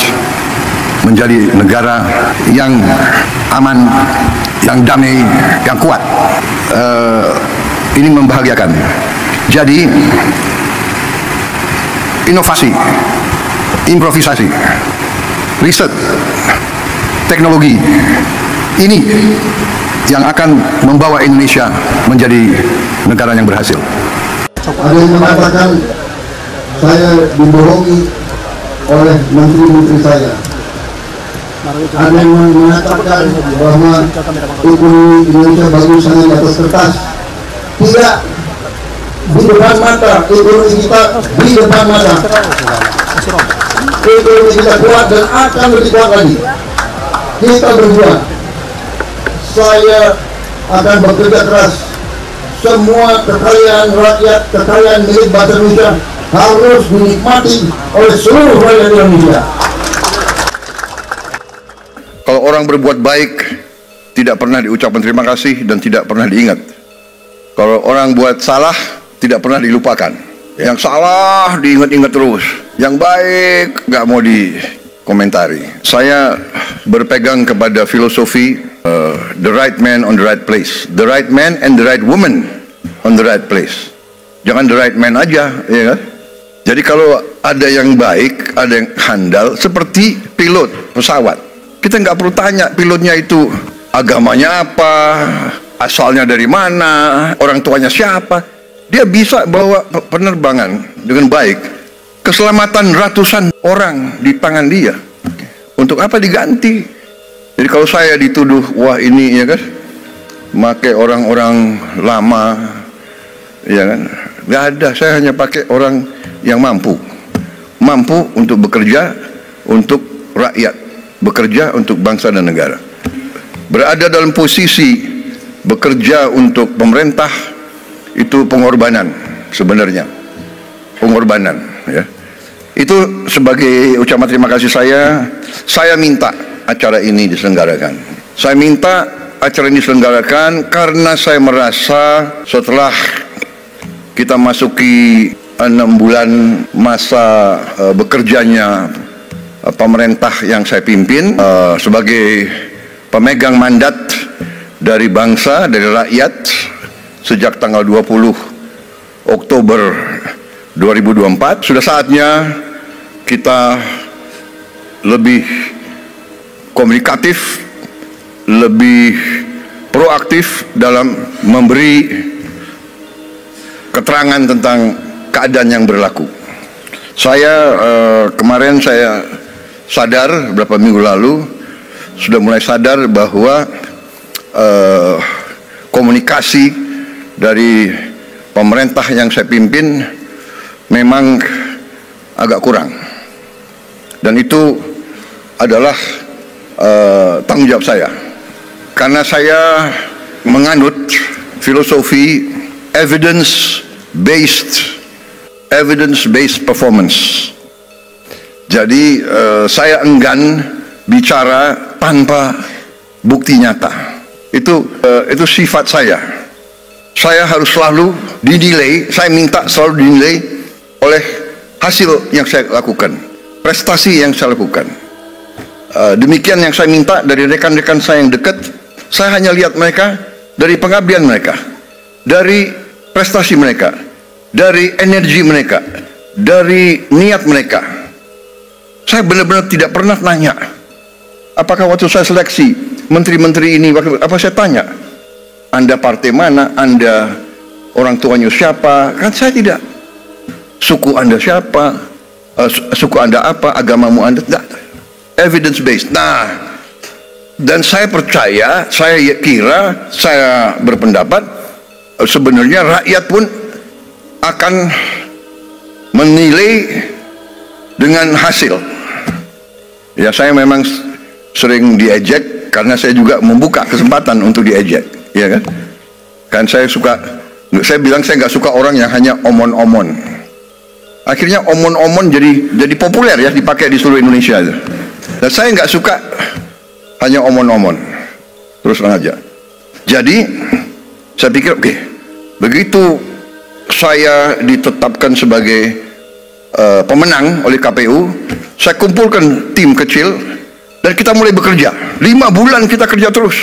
menjadi negara yang aman, yang damai, yang kuat. Ini membahagiakan. Jadi inovasi, improvisasi, riset, teknologi, ini yang akan membawa Indonesia menjadi negara yang berhasil. Ada yang mengatakan saya dibohongi oleh menteri-menteri saya. Ada yang mengatakan bahwa ekonomi Indonesia bagus hanya di atas kertas. Tidak, di depan mata ekonomi kita, di depan mata ekonomi kita kuat dan akan lebih kuat lagi. Kita berjuang. Saya akan bekerja keras. Semua kekayaan rakyat, kekayaan milik bangsa Indonesia harus dinikmati oleh seluruh rakyat Indonesia. Kalau orang berbuat baik, tidak pernah diucapkan terima kasih dan tidak pernah diingat. Kalau orang buat salah, tidak pernah dilupakan. Yang salah diingat-ingat terus, yang baik nggak mau dikomentari. Saya berpegang kepada filosofi the right man on the right place, the right man and the right woman on the right place. Jangan the right man aja, ya kan? Jadi kalau ada yang baik, ada yang handal, seperti pilot pesawat, kita nggak perlu tanya pilotnya itu agamanya apa, asalnya dari mana, orang tuanya siapa. Dia bisa bawa penerbangan dengan baik. Keselamatan ratusan orang di tangan dia. Untuk apa diganti? Jadi kalau saya dituduh, wah ini ya kan, pakai orang-orang lama, ya kan, nggak ada. Saya hanya pakai orang yang mampu untuk bekerja untuk rakyat, bekerja untuk bangsa dan negara. Berada dalam posisi bekerja untuk pemerintah itu pengorbanan sebenarnya, pengorbanan ya. Itu sebagai ucapan terima kasih saya minta acara ini diselenggarakan. Saya minta acara ini diselenggarakan karena saya merasa setelah kita masuki 6 bulan masa bekerjanya pemerintah yang saya pimpin sebagai pemegang mandat dari bangsa, dari rakyat sejak tanggal 20 Oktober 2024, sudah saatnya kita lebih komunikatif, lebih proaktif dalam memberi keterangan tentang keadaan yang berlaku. Kemarin saya sadar beberapa minggu lalu sudah mulai sadar bahwa komunikasi dari pemerintah yang saya pimpin memang agak kurang, dan itu adalah tanggung jawab saya karena saya menganut filosofi evidence-based performance. Jadi saya enggan bicara tanpa bukti nyata. Itu sifat saya. Saya harus selalu dinilai, saya minta selalu dinilai oleh hasil yang saya lakukan, prestasi yang saya lakukan. Demikian yang saya minta dari rekan-rekan saya yang dekat. Saya hanya lihat mereka dari pengabdian mereka, dari prestasi mereka, dari energi mereka, dari niat mereka. Saya benar-benar tidak pernah nanya apakah waktu saya seleksi menteri-menteri ini, apa saya tanya, Anda partai mana, Anda orang tuanya siapa? Kan saya tidak. Suku Anda siapa, suku Anda apa, agamamu Anda, tidak. Evidence based. Nah, dan saya percaya, saya kira, saya berpendapat sebenarnya rakyat pun akan menilai dengan hasil. Ya, saya memang sering diejek karena saya juga membuka kesempatan untuk diejek, ya kan? Kan saya bilang saya nggak suka orang yang hanya omon-omon. Akhirnya omon-omon jadi populer ya, dipakai di seluruh Indonesia. Dan saya nggak suka hanya omon-omon, terus terang aja. Jadi saya pikir oke, begitu saya ditetapkan sebagai pemenang oleh KPU, saya kumpulkan tim kecil dan kita mulai bekerja. 5 bulan kita kerja terus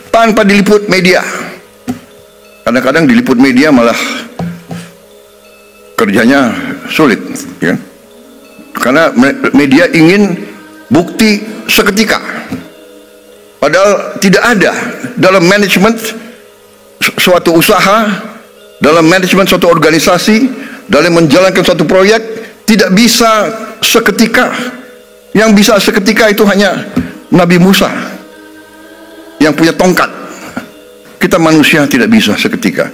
tanpa diliput media. Kadang-kadang diliput media malah kerjanya sulit, ya. Karena media ingin bukti seketika. Padahal tidak ada dalam manajemen suatu usaha, dalam manajemen suatu organisasi, dalam menjalankan suatu proyek, tidak bisa seketika. Yang bisa seketika itu hanya Nabi Musa yang punya tongkat. Kita manusia tidak bisa seketika.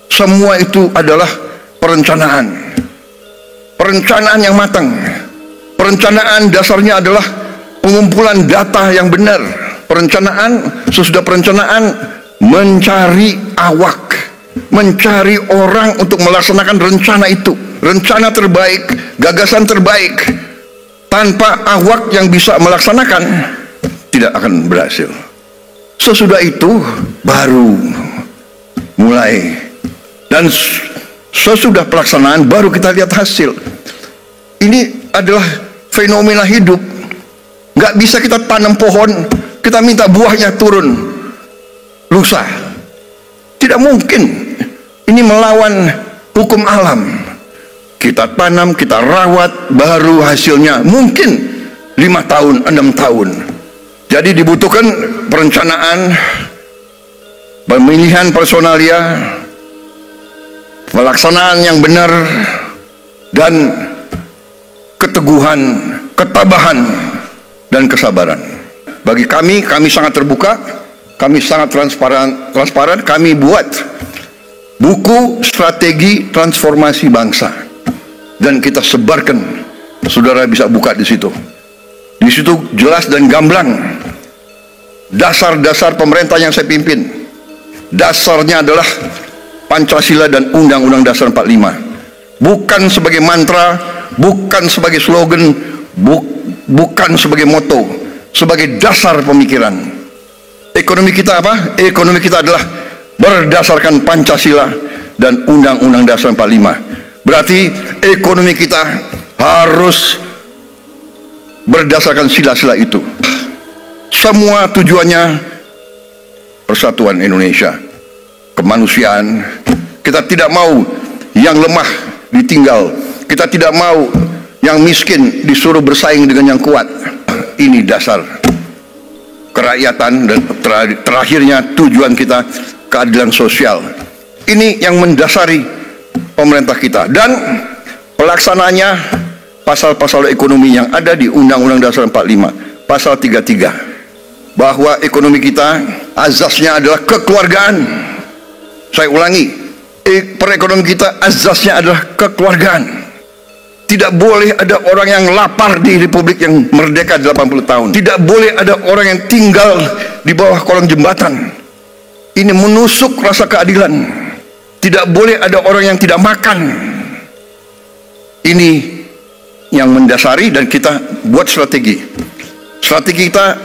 Semua itu adalah perencanaan. Perencanaan yang matang. Perencanaan dasarnya adalah pengumpulan data yang benar. Perencanaan, sesudah perencanaan mencari awak, mencari orang untuk melaksanakan rencana itu, rencana terbaik, gagasan terbaik. Tanpa awak yang bisa melaksanakan, tidak akan berhasil. Sesudah itu baru mulai, dan sesudah pelaksanaan baru kita lihat hasil. Ini adalah fenomena hidup. Nggak bisa kita tanam pohon, kita minta buahnya turun lusa. Tidak mungkin. Ini melawan hukum alam. kita tanam, kita rawat, baru hasilnya mungkin 5 tahun, 6 tahun. Jadi dibutuhkan perencanaan, pemilihan personalia, pelaksanaan yang benar, dan keteguhan, ketabahan, dan kesabaran. Bagi kami sangat terbuka, kami sangat transparan. Kami buat buku strategi transformasi bangsa dan kita sebarkan. Saudara bisa buka di situ. Di situ jelas dan gamblang dasar-dasar pemerintah yang saya pimpin. Dasarnya adalah Pancasila dan Undang-Undang Dasar 45. Bukan sebagai mantra, bukan sebagai slogan, bukan sebagai moto, sebagai dasar pemikiran. Ekonomi kita apa? Ekonomi kita adalah berdasarkan Pancasila dan Undang-Undang Dasar 45. Berarti ekonomi kita harus berdasarkan sila-sila itu. Semua tujuannya persatuan Indonesia, kemanusiaan. Kita tidak mau yang lemah ditinggal. Kita tidak mau yang miskin disuruh bersaing dengan yang kuat. Ini dasar kerakyatan dan terakhirnya tujuan kita keadilan sosial. Ini yang mendasari pemerintah kita dan pelaksananya pasal-pasal ekonomi yang ada di Undang-Undang Dasar 45, pasal 33, bahwa ekonomi kita azasnya adalah kekeluargaan. Saya ulangi, perekonomian kita azasnya adalah kekeluargaan. Tidak boleh ada orang yang lapar di Republik yang merdeka 80 tahun. Tidak boleh ada orang yang tinggal di bawah kolong jembatan. Ini menusuk rasa keadilan. Tidak boleh ada orang yang tidak makan. Ini yang mendasari dan kita buat strategi. Strategi kita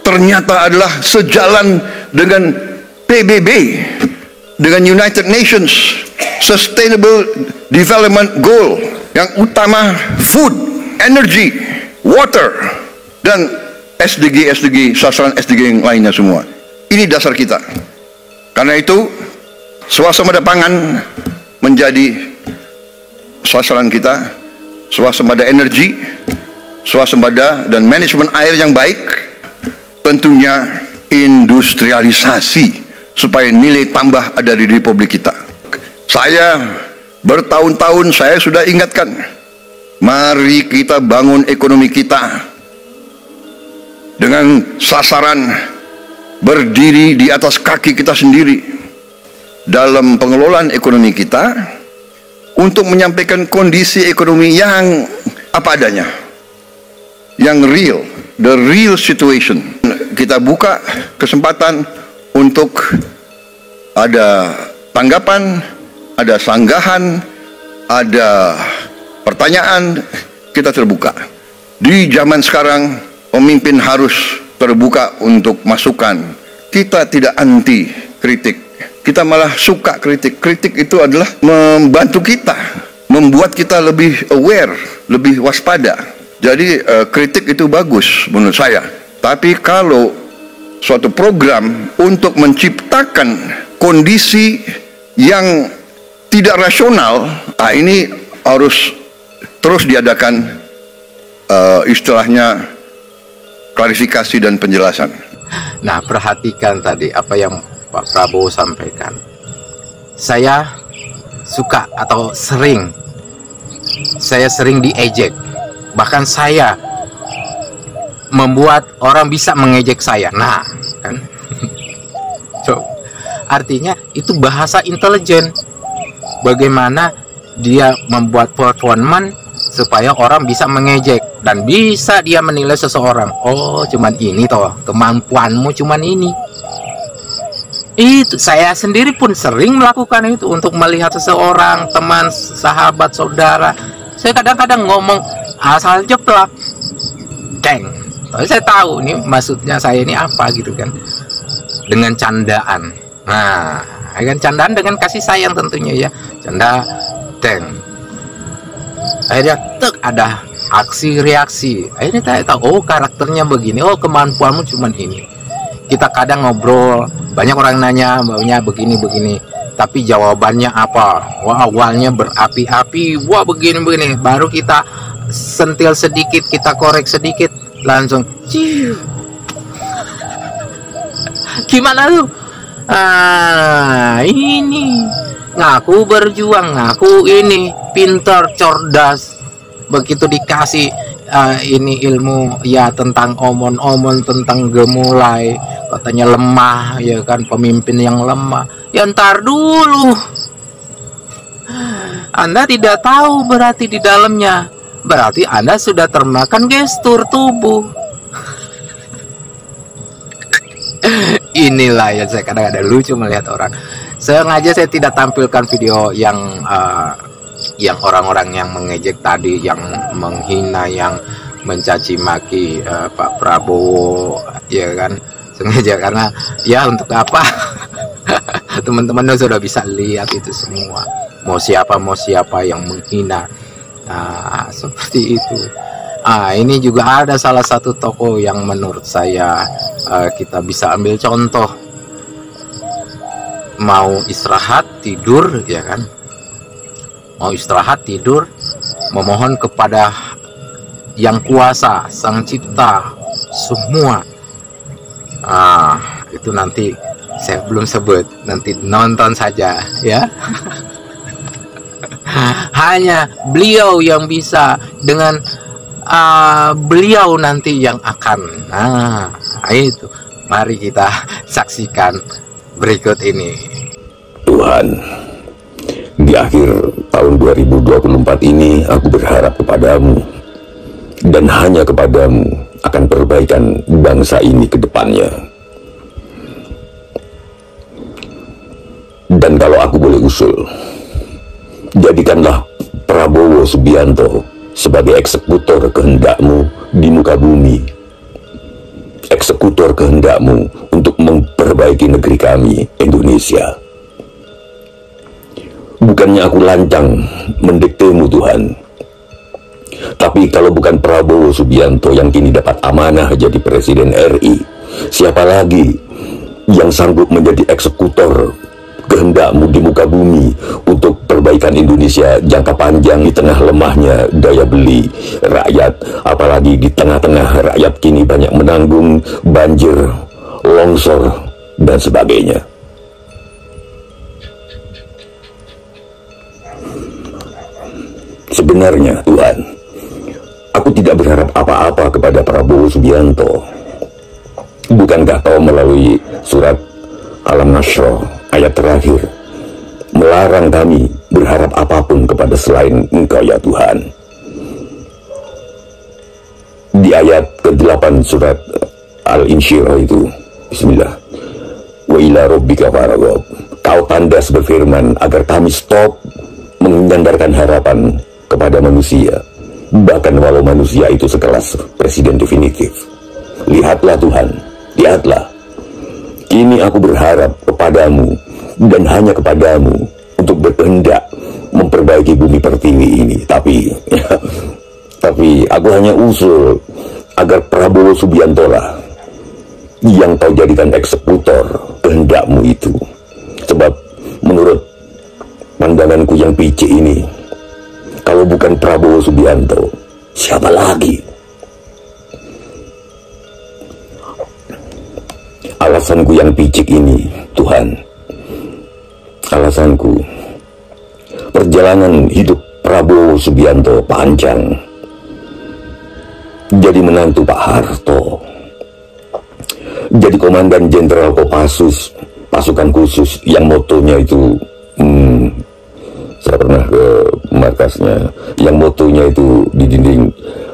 ternyata adalah sejalan dengan PBB, dengan United Nations Sustainable Development Goal, yang utama food, energy, water, dan SDG, sasaran SDG yang lainnya semua. Ini dasar kita. Karena itu swasembada pangan menjadi sasaran kita, swasembada energi, swasembada dan manajemen air yang baik, tentunya industrialisasi supaya nilai tambah ada di Republik kita. Saya bertahun-tahun saya sudah ingatkan, mari kita bangun ekonomi kita dengan sasaran berdiri di atas kaki kita sendiri dalam pengelolaan ekonomi kita untuk menyampaikan kondisi ekonomi yang apa adanya, yang real, the real situation. Kita buka kesempatan untuk ada tanggapan, ada sanggahan, ada pertanyaan, kita terbuka. Di zaman sekarang pemimpin harus terbuka untuk masukan. Kita tidak anti kritik, kita malah suka kritik. Kritik itu adalah membantu kita, membuat kita lebih aware, lebih waspada. Jadi kritik itu bagus menurut saya. Tapi kalau suatu program untuk menciptakan kondisi yang tidak rasional, ini harus terus diadakan istilahnya klarifikasi dan penjelasan. Nah, perhatikan tadi apa yang Pak Prabowo sampaikan. Saya suka atau sering diejek. Bahkan saya membuat orang bisa mengejek saya. Nah, kan? So, artinya itu bahasa intelijen. Bagaimana dia membuat performance supaya orang bisa mengejek dan bisa dia menilai seseorang. Oh, cuman ini toh, kemampuanmu cuman ini. Itu saya sendiri pun sering melakukan itu untuk melihat seseorang, teman, sahabat, saudara. Saya kadang-kadang ngomong asal jeplak, ceng. Tapi saya tahu ini maksudnya saya ini apa gitu kan, dengan candaan. Nah, kan candaan dengan kasih sayang tentunya ya, canda, ceng. Akhirnya ada aksi reaksi. Akhirnya saya tahu, oh karakternya begini, oh kemampuanmu cuman ini. Kita kadang ngobrol, banyak orang nanya, maunya begini. tapi jawabannya apa? Wah, awalnya berapi-api, wah begini-begini, baru kita sentil sedikit, kita korek sedikit, langsung ciu. Gimana tuh? Ini ngaku berjuang, ngaku ini pintar, cerdas, begitu dikasih ini ilmu ya tentang omon-omon, tentang gemulai, katanya lemah, ya kan, pemimpin yang lemah. Ya ntar dulu, Anda tidak tahu berarti di dalamnya, berarti Anda sudah termakan gestur tubuh. Inilah yang saya kadang-kadang lucu melihat orang. Sengaja saya tidak tampilkan video yang orang-orang yang mengejek tadi, yang menghina, yang mencaci maki Pak Prabowo, ya kan, sengaja, karena ya untuk apa? Teman-teman sudah bisa lihat itu semua, mau siapa yang menghina, seperti itu. Ini juga ada salah satu tokoh yang menurut saya kita bisa ambil contoh. Mau istirahat tidur, ya kan, mau istirahat tidur, memohon kepada yang kuasa, sang cipta semua. Itu nanti saya belum sebut, nanti nonton saja ya. Hanya beliau yang bisa, dengan beliau nanti yang akan. Itu mari kita saksikan berikut ini. Tuhan, di akhir tahun 2024 ini aku berharap kepadamu, dan hanya kepadamu akan perbaikan bangsa ini ke depannya. Dan kalau aku boleh usul, jadikanlah Prabowo Subianto sebagai eksekutor kehendakmu di muka bumi, eksekutor kehendakmu untuk memperbaiki negeri kami, Indonesia. Bukannya aku lancang mendiktemu, Tuhan, tapi kalau bukan Prabowo Subianto yang kini dapat amanah jadi Presiden RI, siapa lagi yang sanggup menjadi eksekutor kehendakmu di muka bumi untuk perbaikan Indonesia jangka panjang di tengah lemahnya daya beli rakyat, apalagi di tengah-tengah rakyat kini banyak menanggung banjir, longsor, dan sebagainya. Sebenarnya, Tuhan, aku tidak berharap apa-apa kepada Prabowo Subianto. Bukankah kau melalui surat Al-Nasr ayat terakhir melarang kami berharap apapun kepada selain Engkau, ya Tuhan? Di ayat ke-8 surat Al-Insyirah itu, Bismillah, wa ila rabbika farghab, kau tandas berfirman agar kami stop menyandarkan harapan kepada manusia, bahkan walau manusia itu sekelas presiden definitif. Lihatlah Tuhan, lihatlah, kini aku berharap kepadamu dan hanya kepadamu untuk berkehendak memperbaiki bumi pertiwi ini. Tapi aku hanya usul agar Prabowo Subianto lah yang kau jadikan eksekutor kehendakmu itu. Sebab menurut pandanganku yang picik ini, kalau bukan Prabowo Subianto, siapa lagi? Alasanku yang picik ini, Tuhan, alasanku, perjalanan hidup Prabowo Subianto panjang. Jadi menantu Pak Harto, jadi komandan Jenderal Kopassus, pasukan khusus yang motonya itu, saya pernah ke markasnya, yang motonya itu di dinding,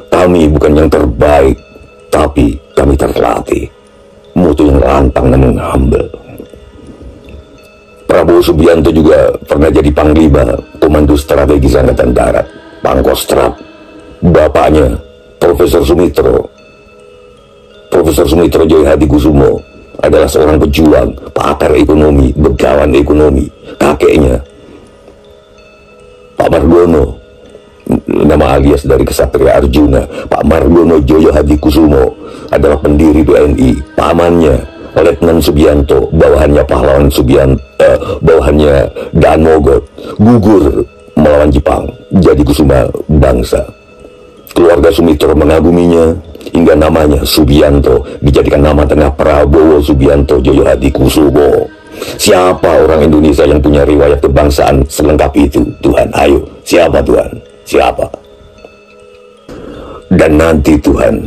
kami bukan yang terbaik, tapi kami terlatih. Moto yang lantang namun humble. Prabowo Subianto juga pernah jadi Panglima Komando Strategis Angkatan Darat, Pangkostrap. Bapaknya Profesor Sumitro Joyo Hadikusumo adalah seorang pejuang, pakar ekonomi, begawan ekonomi. Kakeknya Pak Margono, nama alias dari Kesatria Arjuna, Pak Margono Joyo Hadikusumo, adalah pendiri BNI. Pamannya Letnan Subianto, bawahannya pahlawan bawahannya Daan Mogot, gugur melawan Jepang, jadi kusuma bangsa. Keluarga Sumitro mengaguminya hingga namanya Subianto dijadikan nama tengah Prabowo Subianto Joyo Hadikusumo. Siapa orang Indonesia yang punya riwayat kebangsaan selengkap itu, Tuhan? Ayo, siapa Tuhan? Siapa? Dan nanti Tuhan,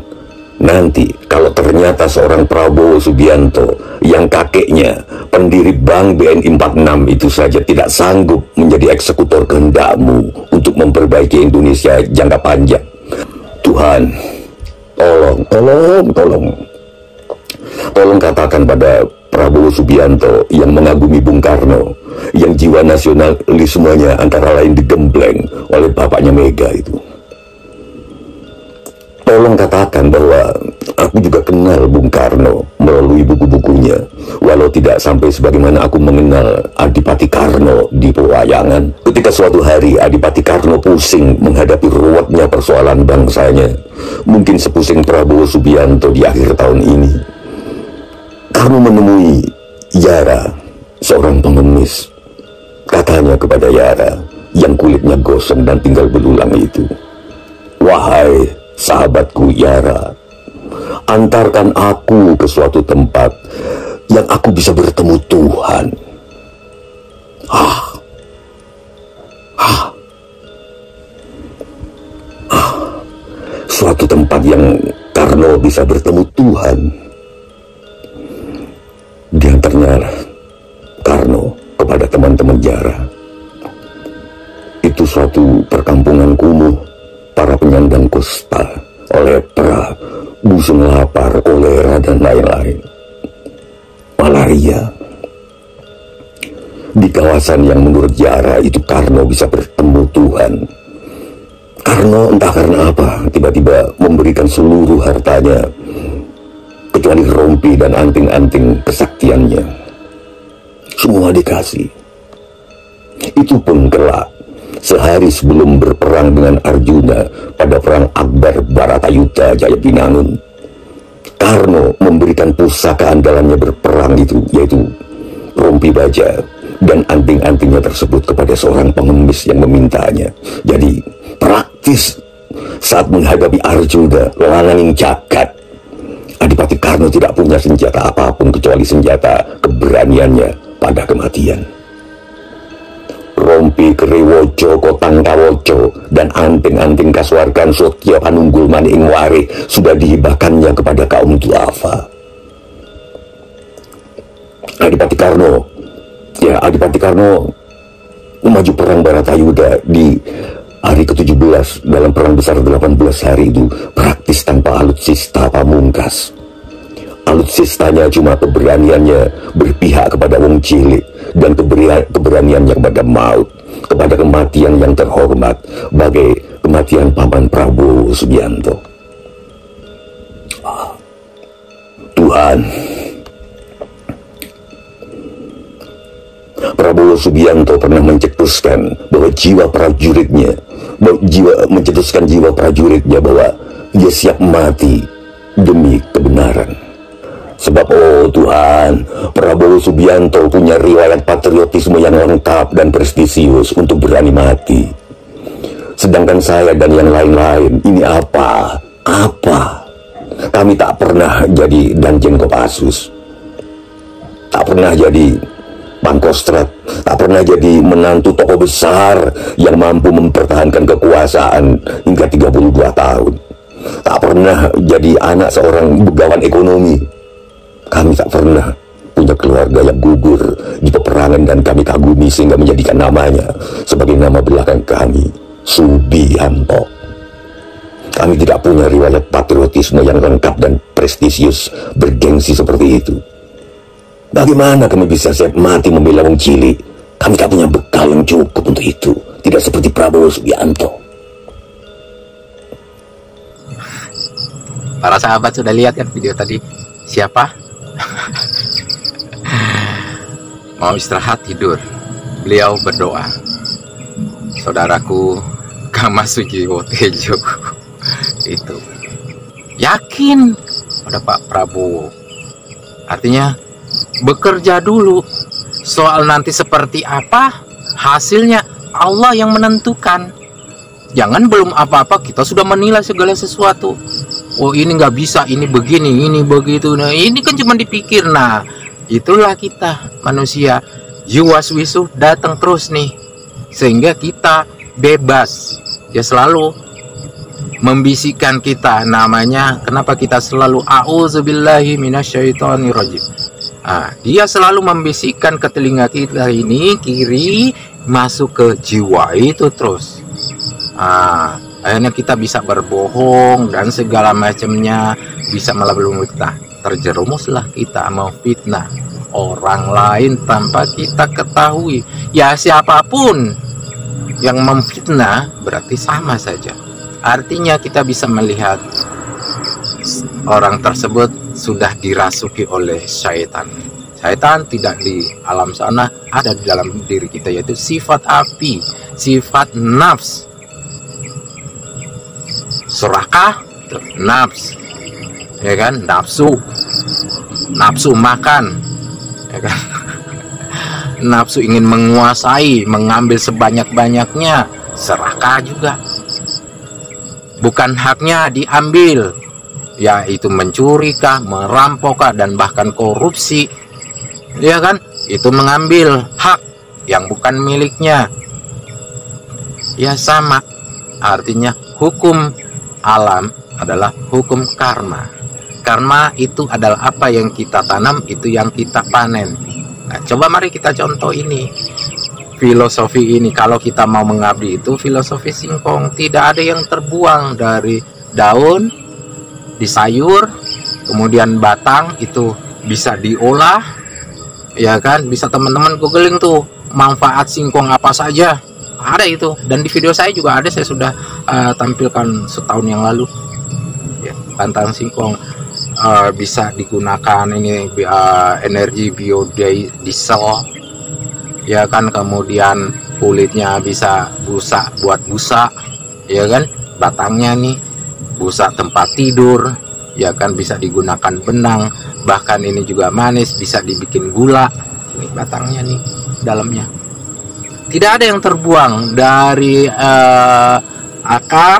nanti kalau ternyata seorang Prabowo Subianto yang kakeknya pendiri Bank BNI 46 itu saja tidak sanggup menjadi eksekutor kehendak-Mu untuk memperbaiki Indonesia jangka panjang, Tuhan, tolong katakan pada Prabowo Subianto yang mengagumi Bung Karno, yang jiwa nasionalismenya antara lain digembleng oleh bapaknya Mega itu. Tolong katakan bahwa aku juga kenal Bung Karno melalui buku-bukunya, walau tidak sampai sebagaimana aku mengenal Adipati Karno di pewayangan. Ketika suatu hari Adipati Karno pusing menghadapi ruwetnya persoalan bangsanya, mungkin sepusing Prabowo Subianto di akhir tahun ini, Karno menemui Yara, seorang pengemis. Katanya kepada Yara yang kulitnya gosong dan tinggal belulang itu, "Wahai sahabatku Yara, antarkan aku ke suatu tempat yang aku bisa bertemu Tuhan." Suatu tempat yang Karno bisa bertemu Tuhan. Diantaranya Karno kepada teman-teman Yara, itu suatu perkampungan kumuh, para penyandang kusta, lepra, busung lapar, kolera, dan lain-lain, malaria. Di kawasan yang menurut Yara itu Karno bisa bertemu Tuhan. Karno entah karena apa tiba-tiba memberikan seluruh hartanya kecuali rompi dan anting-anting kesaktiannya. Semua dikasih. Itu pun kelak, sehari sebelum berperang dengan Arjuna pada perang Akbar Baratayuda Jayapinangun, Karno memberikan pusaka andalannya berperang itu, yaitu rompi baja dan anting-antingnya tersebut kepada seorang pengemis yang memintanya. Jadi praktis saat menghadapi Arjuna, lananging jagat, Adipati Karno tidak punya senjata apapun kecuali senjata keberaniannya pada kematian. Rompi Kriwojo Kotang Kawojo dan anting-anting Kasuargan Sotya Panunggul Maning Wari sudah dihibahkannya kepada kaum duafa. Adipati Karno maju perang Baratayuda di hari ke-17 dalam perang besar 18 hari itu praktis tanpa alutsista pamungkas. Alutsistanya cuma keberaniannya berpihak kepada wong cilik dan keberaniannya kepada maut, kepada kematian yang terhormat, bagai kematian Paman Prabowo Subianto. Tuhan, Prabowo Subianto pernah mencetuskan bahwa jiwa prajuritnya, bahwa dia siap mati demi kebenaran. Sebab oh Tuhan, Prabowo Subianto punya riwayat patriotisme yang lengkap dan prestisius untuk berani mati. Sedangkan saya dan yang lain-lain ini apa? Kami tak pernah jadi Danjen Kopassus, tak pernah jadi Pangkostrat, tak pernah jadi menantu tokoh besar yang mampu mempertahankan kekuasaan hingga 32 tahun. Tak pernah jadi anak seorang begawan ekonomi. Kami tak pernah punya keluarga yang gugur di peperangan dan kami kagumi sehingga menjadikan namanya sebagai nama belakang kami, Subianto. Kami tidak punya riwayat patriotisme yang lengkap dan prestisius bergengsi seperti itu. Bagaimana kami bisa siap mati membela wong cilik? Kami tak punya bekal yang cukup untuk itu. Tidak seperti Prabowo Subianto. Para sahabat sudah lihat kan video tadi? Siapa? Mau istirahat tidur, beliau berdoa. Saudaraku Kamasujiwo Tejo itu yakin pada Pak Prabowo. Artinya bekerja dulu Soal nanti seperti apa hasilnya, Allah yang menentukan. Jangan belum apa-apa kita sudah menilai segala sesuatu. Oh ini nggak bisa, ini begini, ini begitu. Nah ini kan cuma dipikir. Nah itulah kita manusia, yuwaswisu datang terus nih, sehingga kita bebas. Ya selalu membisikkan kita, namanya kenapa kita selalu a'udzubillahi minasyaitonirrajim. Dia selalu membisikkan ke telinga kita ini kiri, masuk ke jiwa itu terus. Akhirnya kita bisa berbohong dan segala macamnya, bisa melabelung kita. Terjerumuslah kita mau fitnah orang lain tanpa kita ketahui. Ya siapapun yang memfitnah berarti sama saja. Artinya kita bisa melihat orang tersebut sudah dirasuki oleh syaitan. Syaitan tidak di alam sana, ada di dalam diri kita, yaitu sifat api, sifat nafs. Surakah, nafs, ya kan, nafsu makan, ya kan, nafsu ingin menguasai, mengambil sebanyak-banyaknya, serakah juga. Bukan haknya diambil, yaitu mencurikah, merampokah, dan bahkan korupsi, ya kan, itu mengambil hak yang bukan miliknya. Ya sama, artinya hukum alam adalah hukum karma. Karma itu adalah apa yang kita tanam, itu yang kita panen. Nah, coba mari kita contoh ini, filosofi ini. Kalau kita mau mengabdi itu filosofi singkong, tidak ada yang terbuang dari daun, di sayur, kemudian batang itu bisa diolah, ya kan. Bisa teman-teman googling tuh manfaat singkong apa saja, ada itu. Dan di video saya juga ada, saya sudah tampilkan setahun yang lalu ya, batang singkong bisa digunakan ini energi biodiesel, ya kan. Kemudian kulitnya bisa busa, buat busa, ya kan. Batangnya nih busa tempat tidur, ya kan, bisa digunakan benang. Bahkan ini juga manis, bisa dibikin gula. Ini batangnya nih, dalamnya tidak ada yang terbuang dari akar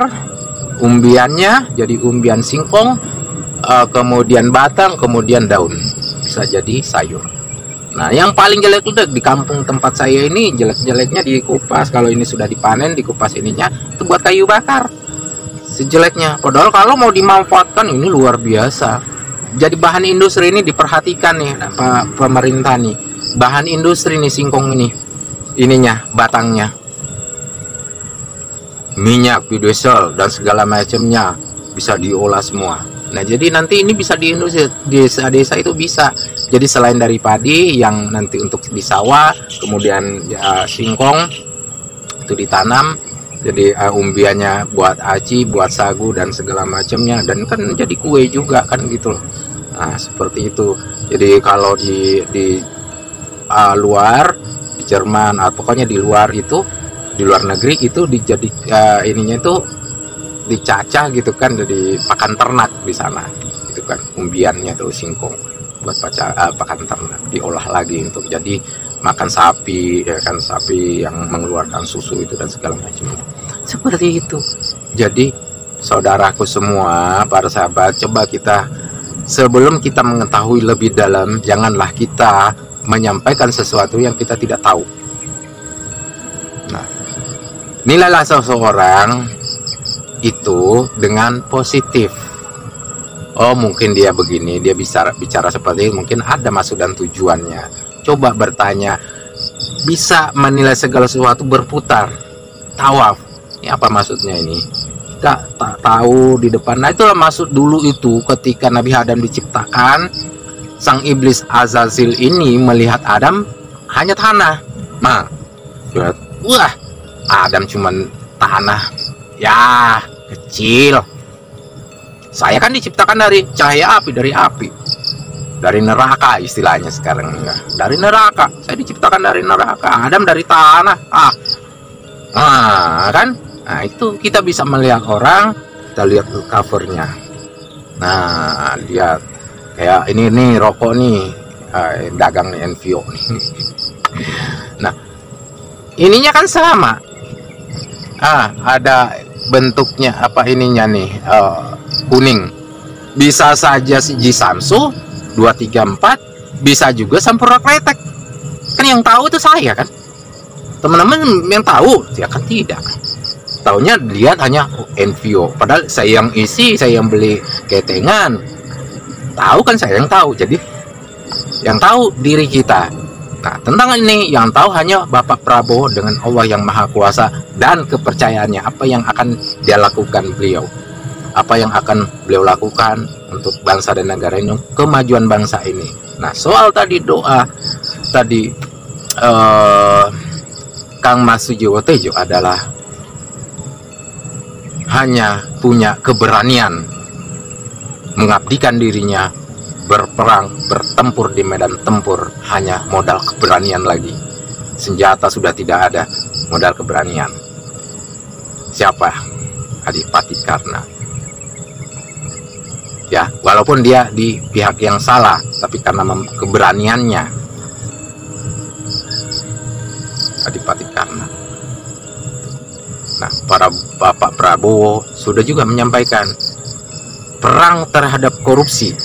umbiannya, jadi umbian singkong, kemudian batang, kemudian daun, bisa jadi sayur. Nah yang paling jelek udah di kampung tempat saya ini, jelek-jeleknya dikupas. Kalau ini sudah dipanen, dikupas ininya itu buat kayu bakar, sejeleknya. Padahal kalau mau dimanfaatkan ini luar biasa. Jadi bahan industri ini diperhatikan nih pemerintah nih, bahan industri nih singkong ini, ininya, batangnya, minyak, biodiesel dan segala macamnya bisa diolah semua. Nah jadi nanti ini bisa di industri, desa-desa itu bisa. Jadi selain dari padi yang nanti untuk di sawah, kemudian singkong itu ditanam, jadi umbiannya buat aci, buat sagu dan segala macamnya, dan kan jadi kue juga kan gitu loh. Nah seperti itu. Jadi kalau di luar, di Jerman atau pokoknya di luar itu, di luar negeri itu dijadi ininya itu dicacah gitu kan, jadi pakan ternak di sana itu kan, umbiannya tuh singkong buat pakan ternak, diolah lagi untuk jadi makan sapi, ya kan, sapi yang mengeluarkan susu itu dan segala macam. Seperti itu. Jadi saudaraku semua, para sahabat, coba kita sebelum kita mengetahui lebih dalam, janganlah kita menyampaikan sesuatu yang kita tidak tahu. Nah, nilailah seseorang itu dengan positif. Oh mungkin dia begini, dia bisa bicara seperti ini, mungkin ada maksud dan tujuannya. Coba bertanya, bisa menilai segala sesuatu berputar, tawaf. Ini apa maksudnya ini? Kita tak tahu di depan. Nah itulah maksud dulu itu ketika Nabi Adam diciptakan, sang iblis Azazil ini melihat Adam hanya tanah. Nah, wah, Adam cuman tanah, ya kecil. Saya kan diciptakan dari cahaya api, dari neraka istilahnya sekarang ya. Dari neraka, saya diciptakan dari neraka. Adam dari tanah. Kan? Nah itu kita bisa melihat orang, kita lihat covernya. Nah lihat kayak ini nih rokok nih, dagang nih Envio nih. Nah, ininya kan sama. Ada bentuknya apa ininya nih, kuning. Bisa saja si Ji Samsu 234, bisa juga Sampurna Kletek. Kan yang tahu itu saya kan. Teman-teman yang tahu, ya kan tidak. Taunya lihat hanya Envio. Padahal saya yang isi, saya yang beli ketengan. Tahu kan saya yang tahu. Jadi yang tahu diri kita. Nah, tentang ini yang tahu hanya Bapak Prabowo dengan Allah yang Maha Kuasa dan kepercayaannya, apa yang akan dia lakukan beliau, apa yang akan beliau lakukan untuk bangsa dan negara ini, kemajuan bangsa ini. Nah, soal tadi doa tadi, Kang Mas Sujiwo Tejo adalah hanya punya keberanian mengabdikan dirinya, berperang, bertempur di medan tempur, hanya modal keberanian lagi. Senjata sudah tidak ada, modal keberanian. Siapa? Adipati Karna. Ya, walaupun dia di pihak yang salah, tapi karena keberaniannya, Adipati Karna. Nah, para Bapak Prabowo sudah juga menyampaikan perang terhadap korupsi.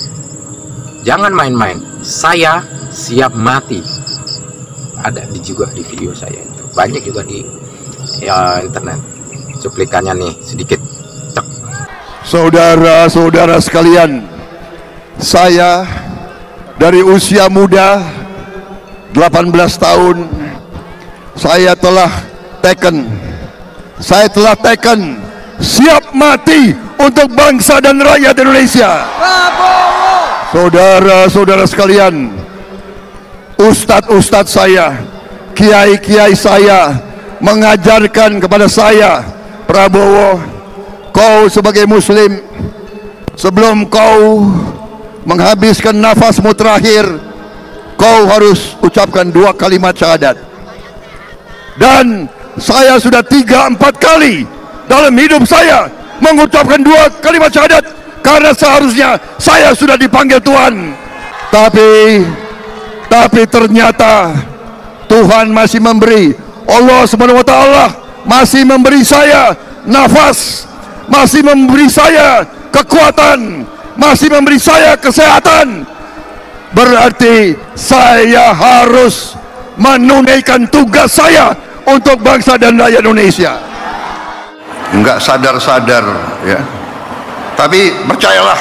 Jangan main-main. Saya siap mati. Ada juga di video saya itu. Banyak juga di internet. Cuplikannya nih sedikit. Cek. Saudara-saudara sekalian, saya dari usia muda 18 tahun saya telah taken siap mati untuk bangsa dan rakyat Indonesia. Saudara-saudara sekalian, ustadz-ustadz saya, kiai-kiai saya mengajarkan kepada saya, Prabowo, kau sebagai muslim, sebelum kau menghabiskan nafasmu terakhir, kau harus ucapkan 2 kalimat syahadat. Dan saya sudah 3-4 kali dalam hidup saya mengucapkan 2 kalimat syahadat, karena seharusnya saya sudah dipanggil Tuhan. Tapi ternyata Tuhan masih memberi, Allah SWT masih memberi saya nafas, masih memberi saya kekuatan, masih memberi saya kesehatan. Berarti saya harus menunaikan tugas saya untuk bangsa dan rakyat Indonesia. Enggak sadar-sadar ya. Tapi percayalah,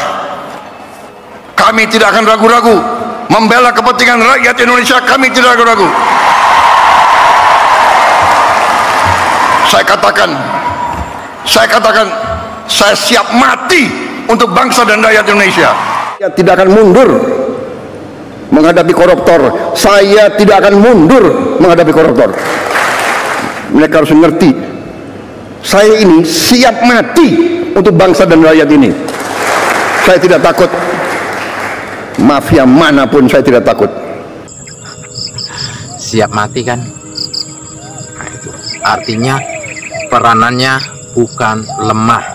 kami tidak akan ragu-ragu membela kepentingan rakyat Indonesia. Kami tidak ragu-ragu. Saya katakan, saya siap mati untuk bangsa dan rakyat Indonesia. Saya tidak akan mundur menghadapi koruptor. Saya tidak akan mundur menghadapi koruptor. Mereka harus mengerti, saya ini siap mati untuk bangsa dan rakyat ini. Saya tidak takut mafia manapun, saya tidak takut. Siap mati kan? Nah, itu artinya peranannya bukan lemah.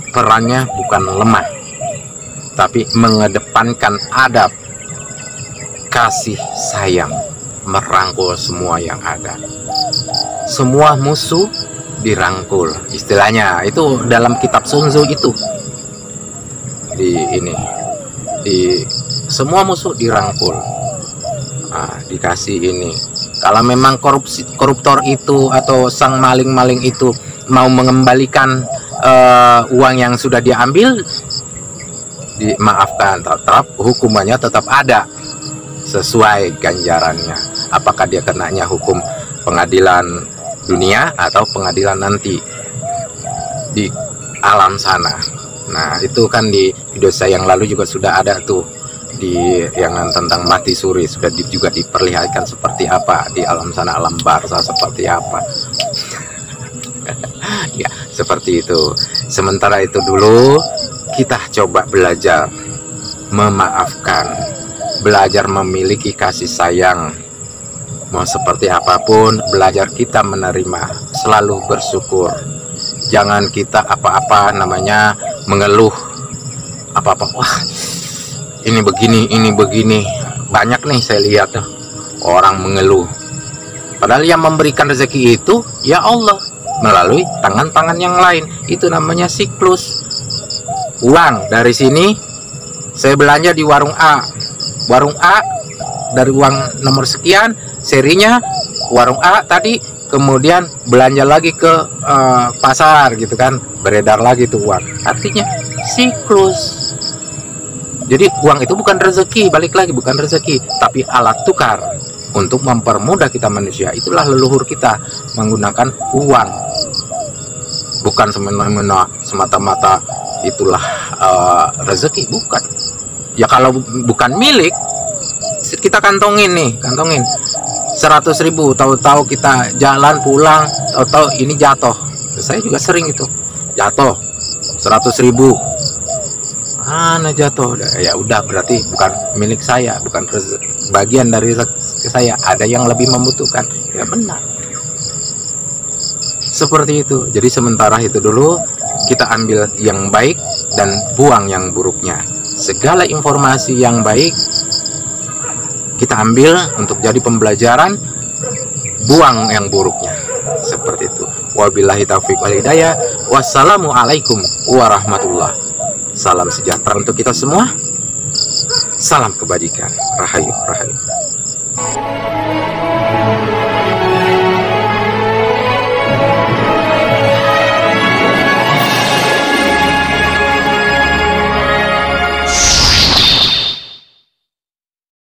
Perannya bukan lemah, tapi mengedepankan adab, kasih sayang, merangkul semua yang ada. Semua musuh dirangkul, istilahnya itu dalam kitab Sun Tzu itu. Di semua musuh dirangkul. Nah, dikasih ini. Kalau memang koruptor itu atau sang maling-maling itu mau mengembalikan uang yang sudah diambil, dimaafkan, tetap hukumannya tetap ada sesuai ganjarannya. Apakah dia kenanya hukum pengadilan dunia atau pengadilan nanti di alam sana. Nah, itu kan di video saya yang lalu juga sudah ada tuh, di yang tentang mati suri, sudah juga diperlihatkan seperti apa di alam sana, alam barzah seperti apa. Ya, seperti itu. Sementara itu dulu kita coba belajar memaafkan, belajar memiliki kasih sayang. Mau seperti apapun, belajar kita menerima, selalu bersyukur. Jangan kita apa-apa namanya mengeluh, apa-apa, wah ini begini, banyak nih saya lihat tuh orang mengeluh. Padahal yang memberikan rezeki itu ya Allah melalui tangan-tangan yang lain. Itu namanya siklus. Uang dari sini saya belanja di warung A. Warung A dari uang nomor sekian, serinya warung A tadi, kemudian belanja lagi ke pasar gitu kan, beredar lagi tuh uang. Artinya siklus. Jadi uang itu bukan rezeki, balik lagi bukan rezeki, tapi alat tukar untuk mempermudah kita manusia. Itulah leluhur kita menggunakan uang, bukan semata-mata itulah rezeki, bukan. Ya kalau bukan milik, kita kantongin 100.000, tahu-tahu kita jalan pulang, tahu-tahu ini jatuh. Saya juga sering itu jatuh 100.000. Mana jatuh? Ya udah, berarti bukan milik saya, bukan bagian dari saya. Ada yang lebih membutuhkan. Ya benar. Seperti itu. Jadi sementara itu dulu kita ambil yang baik dan buang yang buruknya. Segala informasi yang baik kita ambil untuk jadi pembelajaran, buang yang buruknya. Seperti itu. Wabillahi taufiq wal hidayah. Wassalamualaikum warahmatullahi. Salam sejahtera untuk kita semua. Salam kebajikan. Rahayu, rahayu.